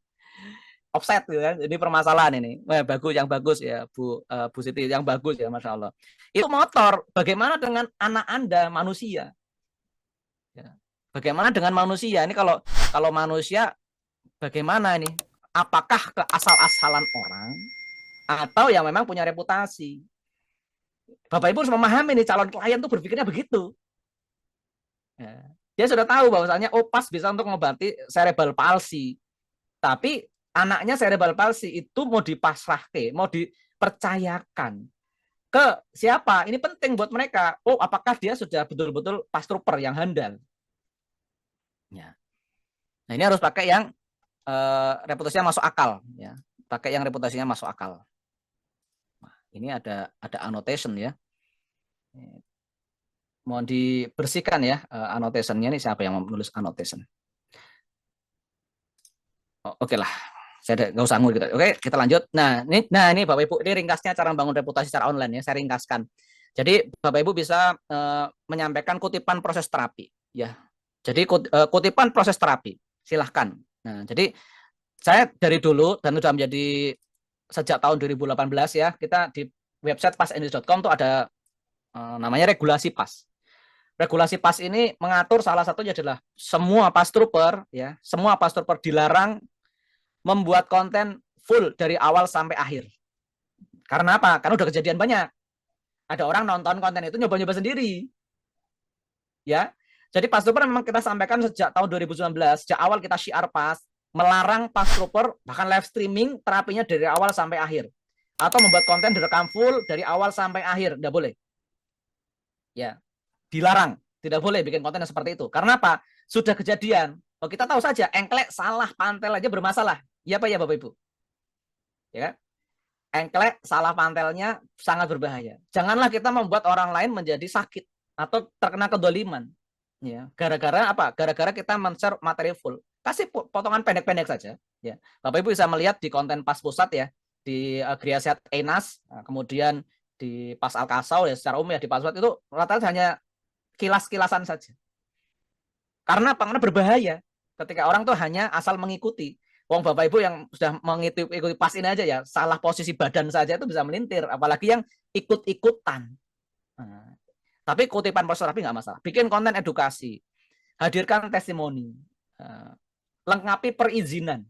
offset gitu kan. Jadi permasalahan ini. Wah, bagus, yang bagus ya Bu Siti, yang bagus ya Masya Allah. Itu motor, bagaimana dengan anak Anda manusia? Ya. Bagaimana dengan manusia? Ini kalau manusia bagaimana ini? Apakah keasal-asalan orang atau yang memang punya reputasi? Bapak Ibu harus memahami nih, calon klien tuh berpikirnya begitu. Ya. Dia sudah tahu bahwasanya pas bisa untuk mengobati cerebral palsy. Tapi anaknya cerebral palsy itu mau dipasrahkan, mau dipercayakan ke siapa? Ini penting buat mereka. Apakah dia sudah betul-betul pas trooper yang handal? Ya. Nah, ini harus pakai yang reputasinya masuk akal, ya. Pakai yang reputasinya masuk akal. Nah, ini ada annotation ya. Mohon dibersihkan ya annotation-nya. Ini siapa yang menulis annotation? Oke lah, saya nggak usah ngurus gitu. Oke, kita lanjut. Nah ini Bapak Ibu, ini ringkasnya cara membangun reputasi secara online ya. Saya ringkaskan. Jadi Bapak Ibu bisa menyampaikan kutipan proses terapi ya. Jadi kutipan proses terapi, silahkan. Nah, jadi saya dari dulu dan sudah menjadi sejak tahun 2018 ya, kita di website pasenglish.com tuh ada namanya regulasi PAS. Regulasi PAS ini mengatur salah satunya adalah semua PAS trooper ya, semua PAS trooper dilarang membuat konten full dari awal sampai akhir. Karena apa? Karena udah kejadian banyak. Ada orang nonton konten itu nyoba-nyoba sendiri. Ya. Jadi PAS trooper memang kita sampaikan sejak tahun 2019, sejak awal kita syiar PAS, melarang PAS trooper bahkan live streaming terapinya dari awal sampai akhir. Atau membuat konten direkam full dari awal sampai akhir, tidak boleh. Ya, dilarang, tidak boleh bikin konten yang seperti itu. Karena apa? Sudah kejadian. Kita tahu saja, engklek salah, pantel aja bermasalah. Iya Pak ya Bapak Ibu? Ya kan? engklek, salah pantelnya sangat berbahaya. Janganlah kita membuat orang lain menjadi sakit atau terkena kedoliman. Ya, gara-gara apa? Gara-gara kita men-share materi full. Kasih potongan pendek-pendek saja. Ya, Bapak Ibu bisa melihat di konten Pas Pusat ya, di Gria Sehat Enas, kemudian di Pas Al-Kasau ya, secara umum ya di Pas Pusat itu rata-rata hanya kilas-kilasan saja. Karena berbahaya ketika orang tuh hanya asal mengikuti. Wong Bapak Ibu yang sudah mengikuti pas ini aja ya, salah posisi badan saja itu bisa melintir, apalagi yang ikut-ikutan. Nah, tapi kutipan poster tapi nggak masalah. Bikin konten edukasi, hadirkan testimoni, lengkapi perizinan.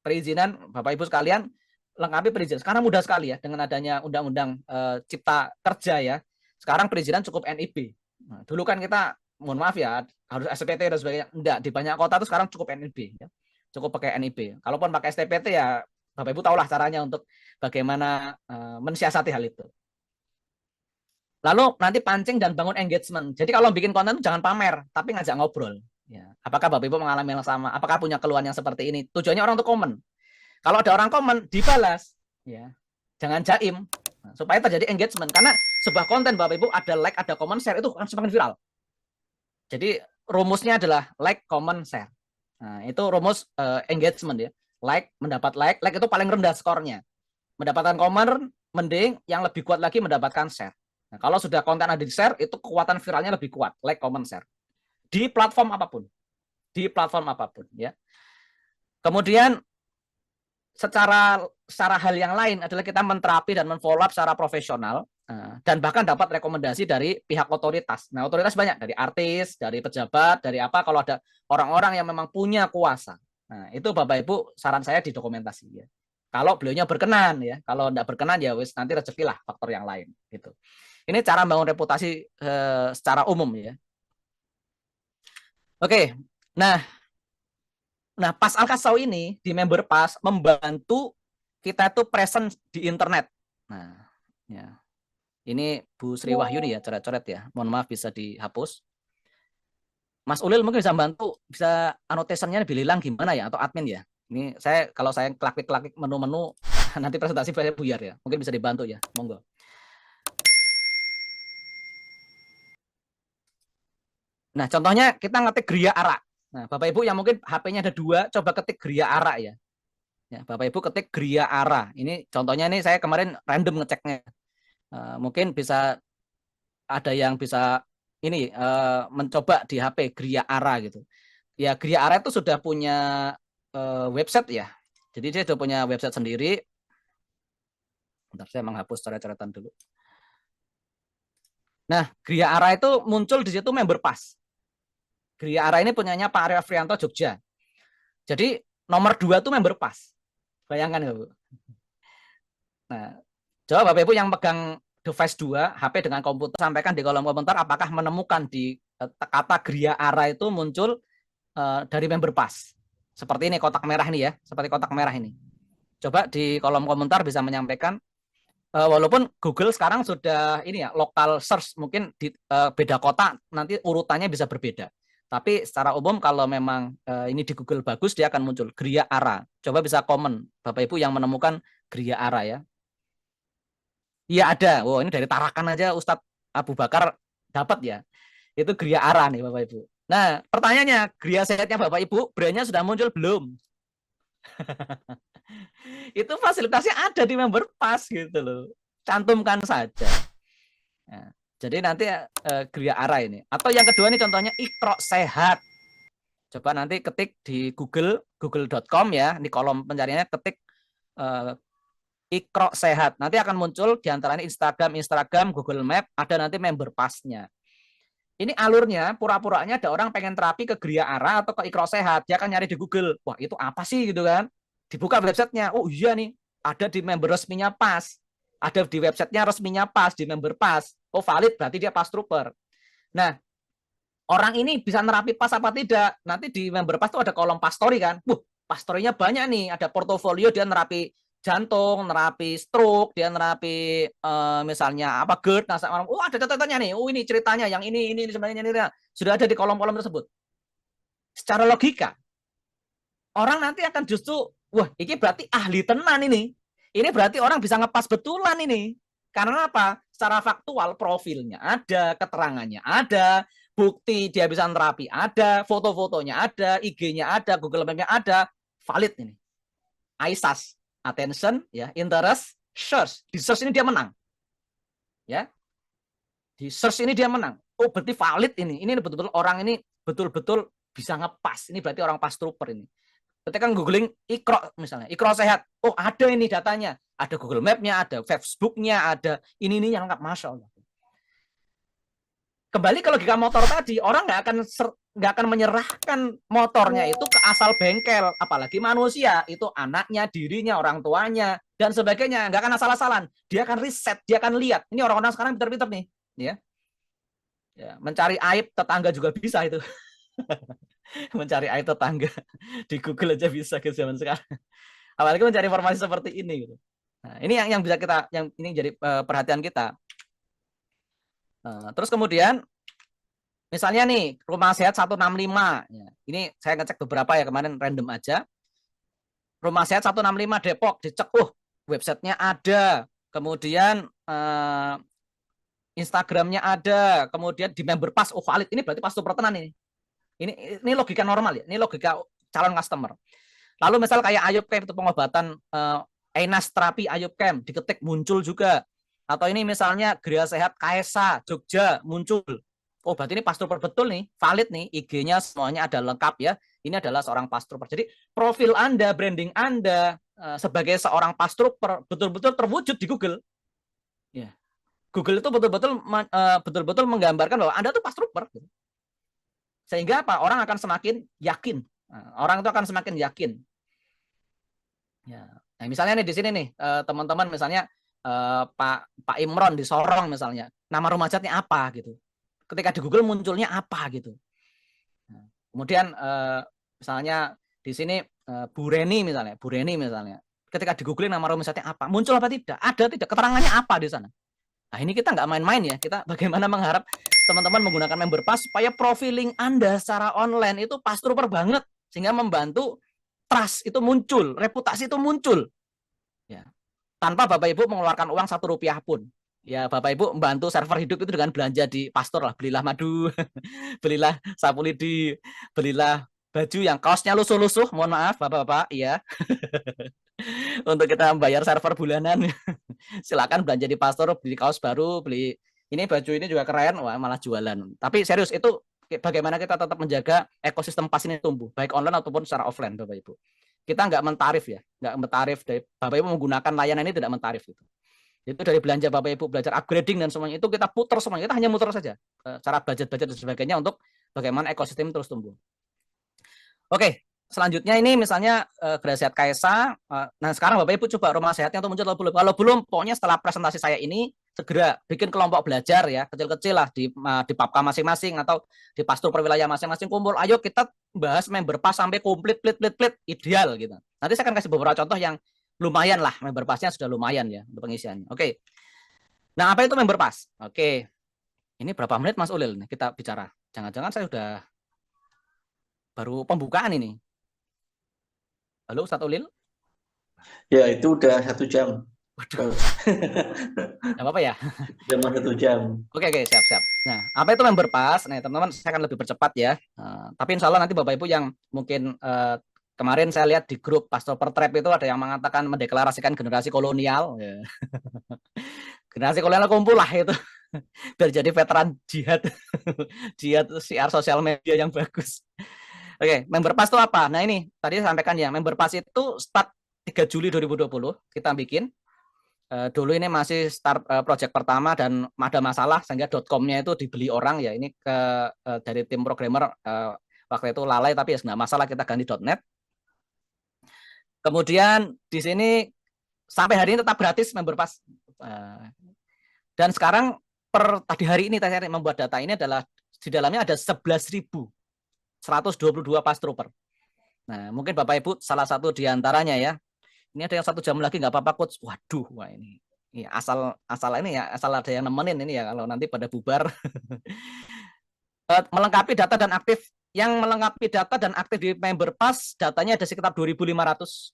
Perizinan Bapak Ibu sekalian, lengkapi perizinan. Sekarang mudah sekali ya dengan adanya undang-undang Cipta Kerja ya. Sekarang perizinan cukup NIB. Nah, dulu kan kita, mohon maaf ya, harus SPT dan sebagainya. Enggak, di banyak kota itu sekarang cukup NIB. Ya. Cukup pakai NIB. Kalaupun pakai STPT ya Bapak Ibu tahulah caranya untuk bagaimana mensiasati hal itu. Lalu nanti pancing dan bangun engagement. Jadi kalau bikin konten itu jangan pamer, tapi ngajak ngobrol. Ya. Apakah Bapak Ibu mengalami yang sama? Apakah punya keluhan yang seperti ini? Tujuannya orang untuk komen. Kalau ada orang komen, dibalas. Ya. Jangan jaim. Nah, supaya terjadi engagement. Karena sebuah konten Bapak Ibu ada like, ada comment, share itu akan semakin viral. Jadi rumusnya adalah like, comment, share. Nah, itu rumus engagement ya. Like, mendapat like itu paling rendah skornya. Mendapatkan komen, mending yang lebih kuat lagi mendapatkan share. Nah, kalau sudah konten ada di share, itu kekuatan viralnya lebih kuat. Like, comment, share. Di platform apapun. Di platform apapun ya. Kemudian secara hal yang lain adalah kita menterapi dan men-follow up secara profesional dan bahkan dapat rekomendasi dari pihak otoritas. Nah, otoritas banyak, dari artis, dari pejabat, dari apa, kalau ada orang-orang yang memang punya kuasa. Nah, itu Bapak Ibu saran saya didokumentasi ya. Kalau beliaunya berkenan ya, kalau tidak berkenan ya wis nanti rezekilah faktor yang lain gitu. Ini cara membangun reputasi secara umum ya. Oke. Nah, Pas Al-Kasau ini di member Pas membantu kita tuh presence di internet. Nah, ya. Ini Bu Sri Wahyuni ya, coret-coret ya. Mohon maaf bisa dihapus. Mas Ulil mungkin bisa bantu, bisa annotation-nya dililang gimana ya, atau admin ya. Ini kalau saya klik-klik menu-menu, nanti presentasi saya buyar ya. Mungkin bisa dibantu ya, monggo. Nah, contohnya kita ngetik Gria Ara. Nah, Bapak Ibu yang mungkin HP-nya ada 2, coba ketik Gria Ara ya. Ya, Bapak Ibu ketik Gria Ara. Ini contohnya ini saya kemarin random ngeceknya. Mungkin bisa ada yang bisa ini mencoba di HP Gria Ara gitu. Ya, Gria Ara itu sudah punya website ya. Jadi dia sudah punya website sendiri. Bentar, saya menghapus coret-coretan dulu. Nah, Gria Ara itu muncul di situ member Pas. Gria Ara ini punyanya Pak Arya Frianto Jogja. Jadi nomor 2 itu member Pas. Bayangkan ya, Bu. Nah, coba Bapak Ibu yang pegang device 2, HP dengan komputer, sampaikan di kolom komentar apakah menemukan di kata Gria Ara itu muncul dari member Pas. Seperti ini kotak merah ini ya, seperti kotak merah ini. Coba di kolom komentar bisa menyampaikan, walaupun Google sekarang sudah ini ya, lokal search, mungkin di beda kota nanti urutannya bisa berbeda. Tapi secara umum kalau memang ini di Google bagus, dia akan muncul Gria Ara. Coba bisa komen Bapak Ibu yang menemukan Gria Ara ya. Iya ada. Wow, ini dari Tarakan aja Ustadz Abu Bakar dapat ya. Itu Gria Ara nih Bapak Ibu. Nah, pertanyaannya, Gria Sehatnya Bapak Ibu, brandnya sudah muncul belum? Itu fasilitasnya ada di member Pas gitu loh. Cantumkan saja. Nah, jadi nanti Gria Ara ini. Atau yang kedua ini contohnya Iqra Sehat. Coba nanti ketik di google.com ya, di kolom pencariannya ketik Iqra Sehat. Nanti akan muncul di antaranya Instagram, Google Map, ada nanti member Pasnya. Ini alurnya pura-puranya ada orang pengen terapi ke Gria Ara atau ke Iqra Sehat. Dia akan nyari di Google. Wah, itu apa sih gitu kan? Dibuka websitenya. Oh iya nih, ada di member resminya Pas. Ada di websitenya resminya Pas, di member Pas. Oh valid, berarti dia Pas Trooper. Nah, orang ini bisa nerapi Pas apa tidak? Nanti di member Pas itu ada kolom Pas Story kan? Pas Story-nya banyak nih. Ada portofolio, dia nerapi jantung, nerapi stroke, dia nerapi misalnya apa GERD, nah orang, ada catatannya nih, ini ceritanya, yang ini sebenarnya ini sudah ada di kolom-kolom tersebut. Secara logika, orang nanti akan justru, wah, ini berarti ahli tenan ini. Ini berarti orang bisa ngepas betulan ini. Karena apa? Secara faktual profilnya ada, keterangannya ada, bukti dia bisa terapi ada, foto-fotonya ada, IG-nya ada, Google Map-nya ada, valid ini. ISAS, attention, ya, interest, search. Di search ini dia menang. Ya. Di search ini dia menang. Oh, berarti valid ini. Ini betul-betul orang ini betul-betul bisa ngepas. Ini berarti orang pas trooper ini. Ketika googling Iqra misalnya, Iqra sehat. Oh, ada ini datanya. Ada Google Map-nya, ada Facebook-nya, ada ini yang lengkap, Masya Allah. Kembali ke logika motor tadi, orang nggak akan menyerahkan motornya itu ke asal bengkel, apalagi manusia itu anaknya, dirinya, orang tuanya dan sebagainya, nggak akan asal-asalan. Dia akan riset, dia akan lihat. Ini orang-orang sekarang pinter-pinter nih, ya. Mencari aib tetangga juga bisa itu. Mencari aib tetangga di Google aja bisa ke zaman sekarang. Apalagi mencari informasi seperti ini. Gitu. Nah, ini yang bisa kita, yang ini jadi perhatian kita. Terus kemudian misalnya nih Rumah Sehat 165 ya. Ini saya ngecek beberapa ya kemarin random aja. Rumah Sehat 165 Depok dicek, websitenya ada, kemudian Instagramnya ada, kemudian di member pass, valid. Ini berarti pas pertenan ini. Ini logika normal ya, ini logika calon customer. Lalu misal kayak Ayub Camp itu pengobatan Enas terapi Ayub Camp diketik muncul juga. Atau ini misalnya Gria Sehat KSA Jogja muncul. Oh, berarti ini pastor betul nih, valid nih, IG-nya semuanya ada lengkap ya. Ini adalah seorang pastor. Jadi profil Anda, branding Anda sebagai seorang pastor betul-betul terwujud di Google. Ya. Google itu betul-betul menggambarkan bahwa Anda tuh pastor. Sehingga apa? Orang akan semakin yakin. Orang itu akan semakin yakin. Ya. Nah, misalnya nih di sini nih teman-teman misalnya Pak Imron di Sorong misalnya, nama rumah jatnya apa gitu. Ketika di Google munculnya apa gitu. Nah, kemudian misalnya di sini Bu Reni misalnya, ketika di Google nama rumah jatnya apa, muncul apa tidak, ada tidak, keterangannya apa di sana. Nah ini kita nggak main-main ya, kita bagaimana mengharap teman-teman menggunakan member pass supaya profiling Anda secara online itu pas trooper banget, sehingga membantu trust itu muncul, reputasi itu muncul. Ya. Tanpa Bapak Ibu mengeluarkan uang Rp1 pun. Ya Bapak Ibu membantu server hidup itu dengan belanja di pastor lah, belilah madu, belilah sapu lidi, belilah baju yang kaosnya lusuh-lusuh, mohon maaf Bapak-bapak, iya. Untuk kita membayar server bulanan. Silakan belanja di pastor, beli kaos baru, beli ini baju ini juga keren, wah malah jualan. Tapi serius itu bagaimana kita tetap menjaga ekosistem pas ini tumbuh, baik online ataupun secara offline Bapak Ibu. Kita nggak mentarif ya, nggak mentarif dari Bapak Ibu menggunakan layanan ini tidak mentarif itu. Itu dari belanja Bapak Ibu, belajar upgrading dan semuanya itu kita putar semuanya, kita hanya muter saja cara budget-budget dan sebagainya untuk bagaimana ekosistem terus tumbuh. Oke, selanjutnya ini misalnya Gria Sehat KSA. Nah sekarang Bapak Ibu coba rumah sehatnya untuk muncul kalau belum, pokoknya setelah presentasi saya ini segera bikin kelompok belajar ya kecil-kecil lah di Papka masing-masing atau di pastor per wilayah masing-masing kumpul. Ayo kita bahas member pass sampai komplit, ideal gitu. Nanti saya akan kasih beberapa contoh yang lumayan lah, member passnya sudah lumayan ya untuk pengisiannya. Oke. Nah apa itu member pass? Oke. Ini berapa menit Mas Ulil nih kita bicara? Jangan-jangan saya sudah baru pembukaan ini. Halo Ustadz Ulil? Ya itu udah 1 jam. Waduh. Gak apa-apa ya? Jam 1 jam. Oke, siap. Nah, apa itu member pass? Nah, teman-teman saya akan lebih percepat ya. Tapi insya Allah nanti Bapak Ibu yang mungkin kemarin saya lihat di grup Pastor Per Trap itu ada yang mengatakan mendeklarasikan generasi kolonial. Ya. Generasi kolonial kumpul lah itu. Biar jadi veteran jihad. Jihad siar sosial media yang bagus. Oke, member pass itu apa? Nah ini tadi saya sampaikan ya, member pass itu start 3 Juli 2020 kita bikin. Dulu ini masih start project pertama dan ada masalah sehingga .com-nya itu dibeli orang ya. Ini dari tim programmer waktu itu lalai tapi ya nggak masalah kita ganti .net. Kemudian di sini sampai hari ini tetap gratis member pass. Dan sekarang per tadi hari ini saya membuat data ini adalah di dalamnya ada 11.122 pass trooper. Nah mungkin Bapak Ibu salah satu diantaranya ya. Ini ada yang 1 jam lagi nggak apa-apa coach. Waduh, wah ini ya, asal ini ya, asal ada yang nemenin ini ya kalau nanti pada bubar. Melengkapi data dan aktif, yang melengkapi data dan aktif di member pass datanya ada sekitar 2.500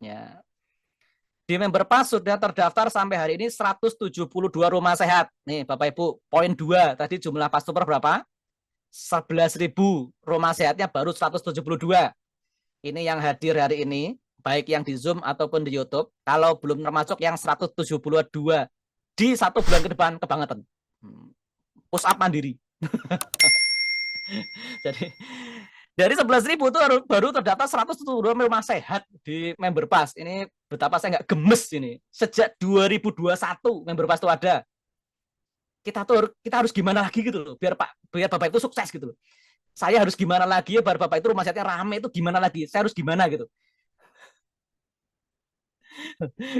ya. Di member pass sudah terdaftar sampai hari ini 172 rumah sehat. Nih Bapak Ibu, poin 2 tadi jumlah pastoper berapa? 11.000, rumah sehatnya baru 172. Ini yang hadir hari ini, baik yang di Zoom ataupun di YouTube. Kalau belum termasuk yang 172 di 1 bulan ke depan, kebangetan. Push up mandiri. Jadi dari 11.000 itu baru terdaftar 172 rumah sehat di member pass. Ini betapa saya nggak gemes ini. Sejak 2021 member pass itu ada. Kita harus gimana lagi gitu loh, biar Bapak itu sukses gitu loh. Saya harus gimana lagi ya biar Bapak itu rumah sehatnya rame, itu gimana lagi? Saya harus gimana gitu.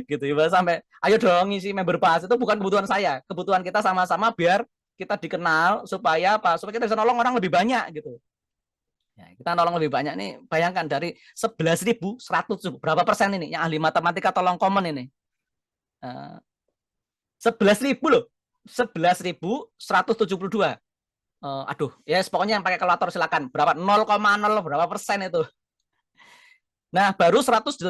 Gitu ya, sampai ayo dong isi member pass, itu bukan kebutuhan saya, kebutuhan kita sama-sama biar kita dikenal supaya kita bisa nolong orang lebih banyak gitu. Ya, kita nolong lebih banyak nih, bayangkan dari 11.100 berapa persen ini yang ahli matematika tolong komen ini. 11.000 loh. 11.172. Aduh, ya pokoknya yang pakai kalkulator silakan. Berapa? 0,0 berapa persen itu. Nah, baru 181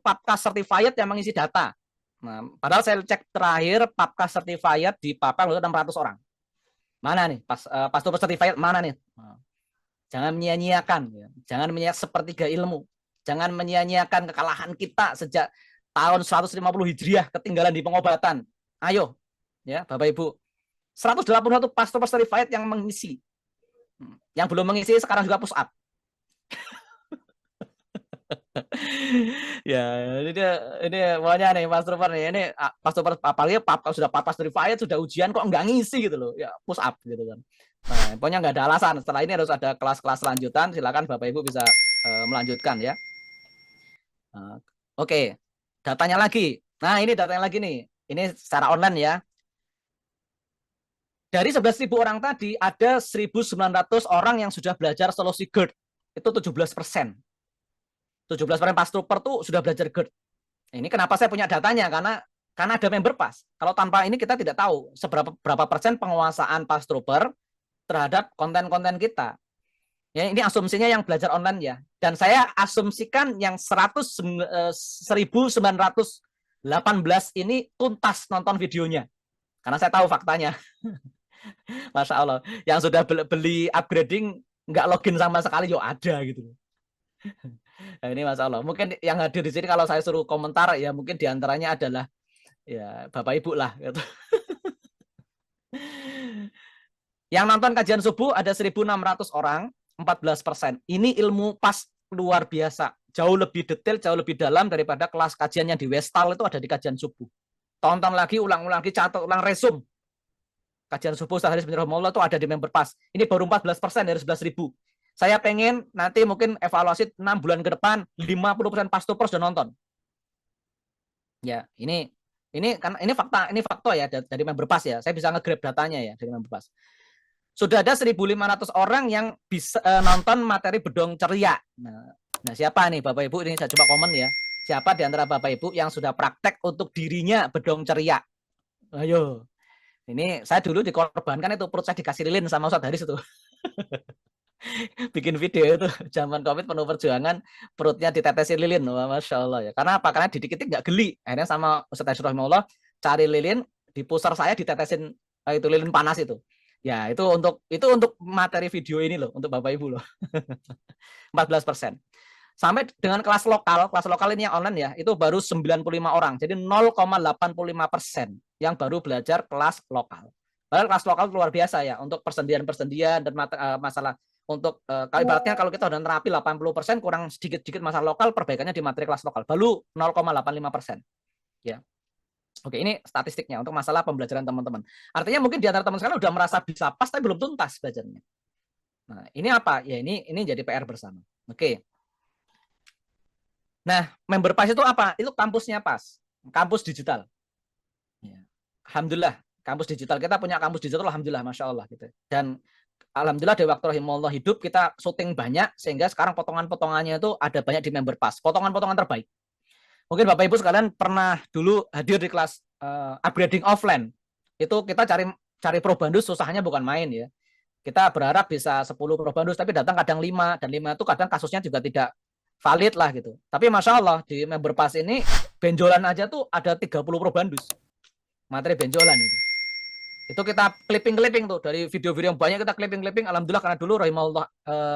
PAPKA certified yang mengisi data. Nah, padahal saya cek terakhir PAPKA certified di PAPKA 600 orang. Mana nih? Pastoper certified mana nih? Jangan menyia-nyiakan, ya. Jangan menyia-nyiakan sepertiga ilmu. Jangan menyia-nyiakan kekalahan kita sejak tahun 150 Hijriah ketinggalan di pengobatan. Ayo, ya Bapak Ibu. 181 pastoper certified yang mengisi. Yang belum mengisi sekarang juga push up. Ya, ini pokoknya nih pastoper nih. Ini pastoper apalagi sudah certified, sudah ujian kok enggak ngisi gitu loh. Ya, push up gitu kan. Nah, pokoknya nggak ada alasan. Setelah ini harus ada kelas-kelas lanjutan. Silakan Bapak Ibu bisa melanjutkan ya. Oke, datanya lagi. Nah, ini datanya lagi nih. Ini secara online ya. Dari 11.000 orang tadi, ada 1.900 orang yang sudah belajar solusi GERD. Itu 17%. 17% pastoper tuh sudah belajar GERD. Ini kenapa saya punya datanya? Karena ada member pass. Kalau tanpa ini kita tidak tahu berapa persen penguasaan pastoper terhadap konten-konten kita. Ya, ini asumsinya yang belajar online ya. Dan saya asumsikan yang 1.918 ini tuntas nonton videonya. Karena saya tahu faktanya. Masya Allah. Yang sudah beli upgrading nggak login sama sekali, yo ada gitu. Nah, ini Masya Allah. Mungkin yang hadir di sini kalau saya suruh komentar ya mungkin diantaranya adalah ya Bapak Ibu lah. Gitu. Yang nonton kajian subuh ada 1.600 orang, 14%. Ini ilmu pas luar biasa. Jauh lebih detail, jauh lebih dalam daripada kelas kajian yang di Westal itu ada di kajian subuh. Tonton lagi, ulang-ulang lagi, catat ulang, resume. Kajian subuh Ustaz Haris bin Rahimahullah itu ada di member pass. Ini baru 14% dari 11.000. Saya pengen nanti mungkin evaluasi 6 bulan ke depan 50% pastoper sudah nonton. Ya, ini fakta ya dari member pass ya. Saya bisa nge-grab datanya ya dari member pass. Sudah ada 1.500 orang yang bisa nonton materi bedong ceria. Nah, siapa nih Bapak Ibu? Ini saya coba komen ya. Siapa di antara Bapak Ibu yang sudah praktek untuk dirinya bedong ceria? Ayo. Ini saya dulu dikorbankan itu, perut saya dikasih lilin sama Ustaz Haris itu. Bikin video itu zaman Covid penuh perjuangan, perutnya ditetesin lilin. Wah, Masya Allah ya. Karena apa? Karena dikit-dikit nggak geli. Akhirnya sama Ustaz Haris rahimahullah cari lilin, di pusar saya ditetesin itu lilin panas itu. Ya, itu untuk materi video ini loh, untuk Bapak Ibu loh. 14%. Sampai dengan kelas lokal ini yang online ya, itu baru 95 orang. Jadi 0,85% yang baru belajar kelas lokal. Padahal kelas lokal luar biasa ya, untuk persendian dan masalah untuk ibaratnya kalau kita udah terapi 80%, kurang sedikit-sedikit masalah lokal, perbaikannya di materi kelas lokal. Baru 0,85%. Ya. Oke, ini statistiknya untuk masalah pembelajaran teman-teman. Artinya mungkin di antara teman sekalian udah merasa bisa pas, tapi belum tuntas belajarnya. Nah, ini apa? Ya ini jadi PR bersama. Oke. Nah, member pass itu apa? Itu kampusnya pas, kampus digital. Ya. Alhamdulillah, kampus digital kita punya kampus digital, alhamdulillah, Masya Allah gitu. Dan alhamdulillah di waktu rahimahullah hidup kita syuting banyak sehingga sekarang potongan-potongannya itu ada banyak di member pass, potongan-potongan terbaik. Mungkin Bapak Ibu sekalian pernah dulu hadir di kelas upgrading offline. Itu kita cari probandus susahnya bukan main ya. Kita berharap bisa 10 probandus tapi datang kadang 5, dan 5 itu kadang kasusnya juga tidak valid lah gitu. Tapi Masya Allah di member pass ini benjolan aja tuh ada 30 probandus. Materi benjolan itu. Itu kita clipping tuh dari video-video yang banyak kita clipping. Alhamdulillah karena dulu rahimahullah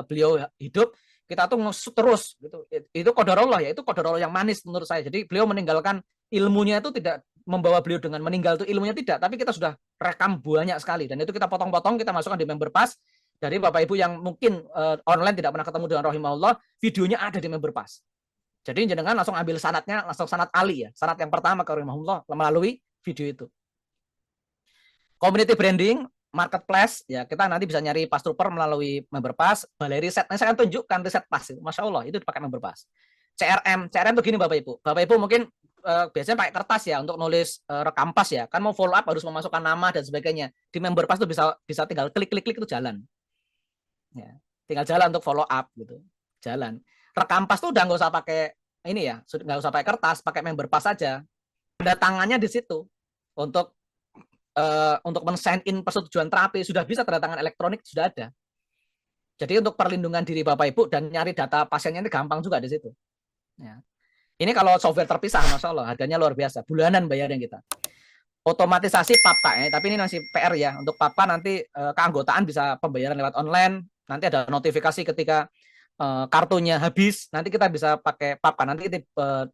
beliau hidup, kita tuh ngesut terus gitu. Itu qadarullah ya, itu qadarullah yang manis menurut saya. Jadi beliau meninggalkan ilmunya itu tidak membawa beliau dengan meninggal itu ilmunya tidak, tapi kita sudah rekam banyak sekali dan itu kita potong-potong, kita masukkan di member pass dari Bapak Ibu yang mungkin online tidak pernah ketemu dengan rahimahullah, videonya ada di member pass. Jadi jenengan langsung ambil sanadnya, langsung sanad Ali ya, sanad yang pertama ke rahimahullah melalui video itu. Community branding, marketplace, ya kita nanti bisa nyari Pass Trooper melalui member pass, balai riset. Nah, saya akan tunjukkan riset pass itu. Masya Allah, itu dipakai member pass. CRM tuh gini Bapak Ibu. Bapak Ibu mungkin biasanya pakai kertas ya untuk nulis rekam pass ya. Kan mau follow up harus memasukkan nama dan sebagainya. Di member pass tuh bisa tinggal klik itu jalan. Ya, tinggal jalan untuk follow up gitu. Jalan. Rekam pass tuh udah nggak usah pakai ini ya, nggak usah pakai kertas, pakai member pass saja. Ada tangannya di situ untuk men-sign in persetujuan terapi sudah bisa, tanda tangan elektronik sudah ada. Jadi untuk perlindungan diri Bapak Ibu dan nyari data pasiennya ini gampang juga di situ. Ya. Ini kalau software terpisah, Masya Allah, harganya luar biasa. Bulanan bayarnya kita. Otomatisasi PAPA, tapi ini masih PR ya. Untuk PAPA nanti keanggotaan bisa pembayaran lewat online. Nanti ada notifikasi ketika kartunya habis. Nanti kita bisa pakai PAPA. Nanti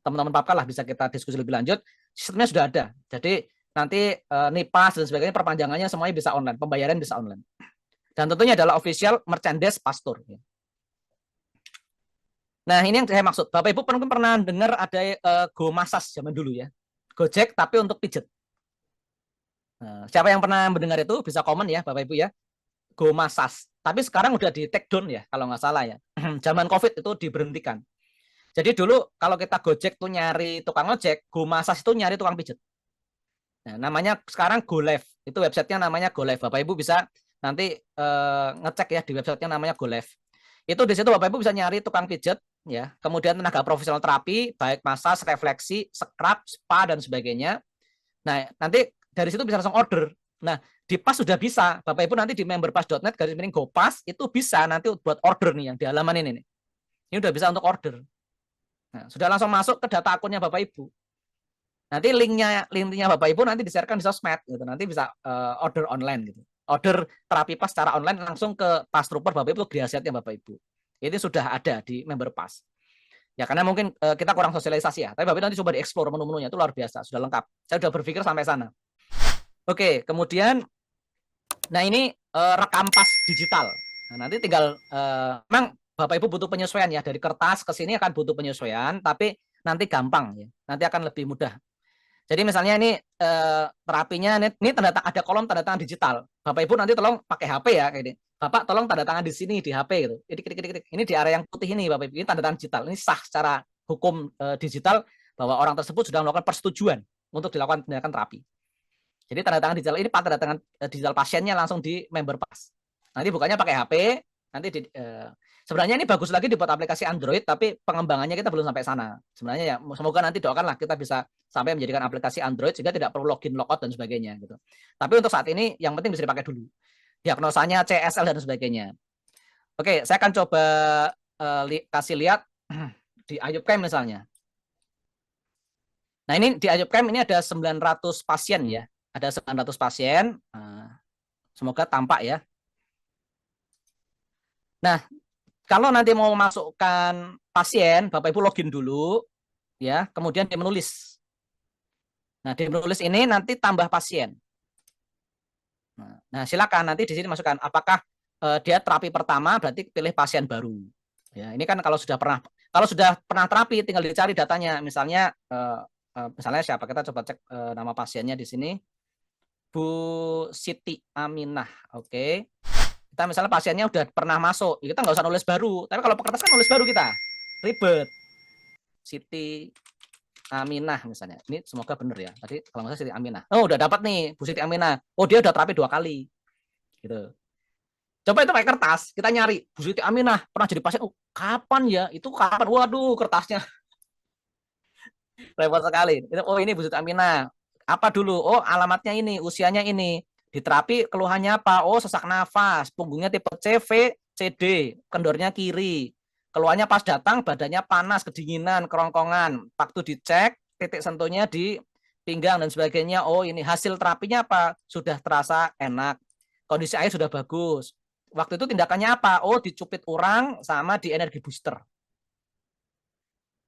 teman-teman PAPA lah bisa kita diskusi lebih lanjut. Sistemnya sudah ada. Jadi nanti NIPAS dan sebagainya perpanjangannya semuanya bisa online, pembayaran bisa online. Dan tentunya adalah official merchandise Pastur. Nah ini yang saya maksud. Bapak Ibu pernah dengar ada Go Massage zaman dulu ya, Gojek tapi untuk pijet. Nah, siapa yang pernah mendengar itu bisa komen ya Bapak Ibu ya. Go Massage. Tapi sekarang udah di take down ya kalau nggak salah ya. Zaman COVID itu diberhentikan. Jadi dulu kalau kita Gojek tuh nyari tukang ojek, Go Massage itu nyari tukang pijet. Nah, namanya sekarang GoLive. Itu websitenya namanya GoLive. Bapak Ibu bisa nanti ngecek ya di websitenya namanya GoLive. Itu di situ Bapak Ibu bisa nyari tukang pijet ya. Kemudian tenaga profesional terapi, baik massage, refleksi, scrub, spa dan sebagainya. Nah, nanti dari situ bisa langsung order. Nah, di Pass sudah bisa. Bapak Ibu nanti di memberpass.net/GoPass itu bisa nanti buat order nih yang di halaman ini nih. Ini udah bisa untuk order. Nah, sudah langsung masuk ke data akunnya Bapak Ibu. Nanti linknya Bapak Ibu nanti di-sharekan di sosmed gitu. Nanti bisa order online gitu. Order terapi Pass secara online langsung ke Pass Trooper Bapak Ibu, grasiatnya Bapak Ibu. Ini sudah ada di member Pass. Ya karena mungkin kita kurang sosialisasi ya. Tapi Bapak Ibu nanti coba di-explore menu-menunya, itu luar biasa, sudah lengkap. Saya sudah berpikir sampai sana. Oke, kemudian nah ini rekam Pass digital. Nah, nanti tinggal memang Bapak Ibu butuh penyesuaian ya, dari kertas ke sini akan butuh penyesuaian, tapi nanti gampang ya. Nanti akan lebih mudah. Jadi misalnya ini terapinya ini ada kolom tanda tangan digital. Bapak Ibu nanti tolong pakai HP ya kayak ini. Bapak tolong tanda tangan di sini di HP gitu. Ini di area yang putih ini Bapak Ibu. Ini tanda tangan digital. Ini sah secara hukum digital bahwa orang tersebut sudah melakukan persetujuan untuk dilakukan tindakan terapi. Jadi tanda tangan digital ini tanda tangan digital pasiennya langsung di member pass. Nanti bukannya pakai HP, nanti sebenarnya ini bagus lagi dibuat aplikasi Android, tapi pengembangannya kita belum sampai sana. Sebenarnya ya, semoga nanti doakanlah kita bisa sampai menjadikan aplikasi Android sehingga tidak perlu login, logout dan sebagainya gitu. Tapi untuk saat ini yang penting bisa dipakai dulu. Diagnosanya CSL dan sebagainya. Oke, saya akan coba kasih lihat di Ayubcam misalnya. Nah, ini di Ayubcam ini ada 900 pasien ya. Ada 900 pasien. Semoga tampak ya. Nah, kalau nanti mau masukkan pasien, Bapak Ibu login dulu, ya, kemudian dia menulis. Nah, di menulis ini nanti tambah pasien. Nah, silakan nanti di sini masukkan apakah dia terapi pertama, berarti pilih pasien baru. Ya, ini kan kalau sudah pernah terapi, tinggal dicari datanya. Misalnya siapa? Kita coba cek nama pasiennya di sini, Bu Siti Aminah. Oke. Kita misalnya pasiennya udah pernah masuk, kita nggak usah nulis baru. Tapi kalau kertas kan nulis baru kita, ribet. Siti Aminah misalnya. Ini semoga benar ya. Tadi kalau nggak salah Siti Aminah. Oh udah dapat nih Bu Siti Aminah. Oh dia udah terapi 2 kali. Gitu. Coba itu pakai kertas, kita nyari Bu Siti Aminah pernah jadi pasien. Oh kapan ya? Itu kapan? Waduh kertasnya repot sekali. Oh ini Bu Siti Aminah. Apa dulu? Oh alamatnya ini, usianya ini. Di terapi keluhannya apa? Oh sesak nafas, punggungnya tipe CV, CD, kendornya kiri. Keluhannya pas datang badannya panas, kedinginan, kerongkongan. Waktu dicek, titik sentuhnya di pinggang dan sebagainya. Oh, ini hasil terapinya apa? Sudah terasa enak. Kondisi air sudah bagus. Waktu itu tindakannya apa? Oh, dicupit urang sama di energi booster.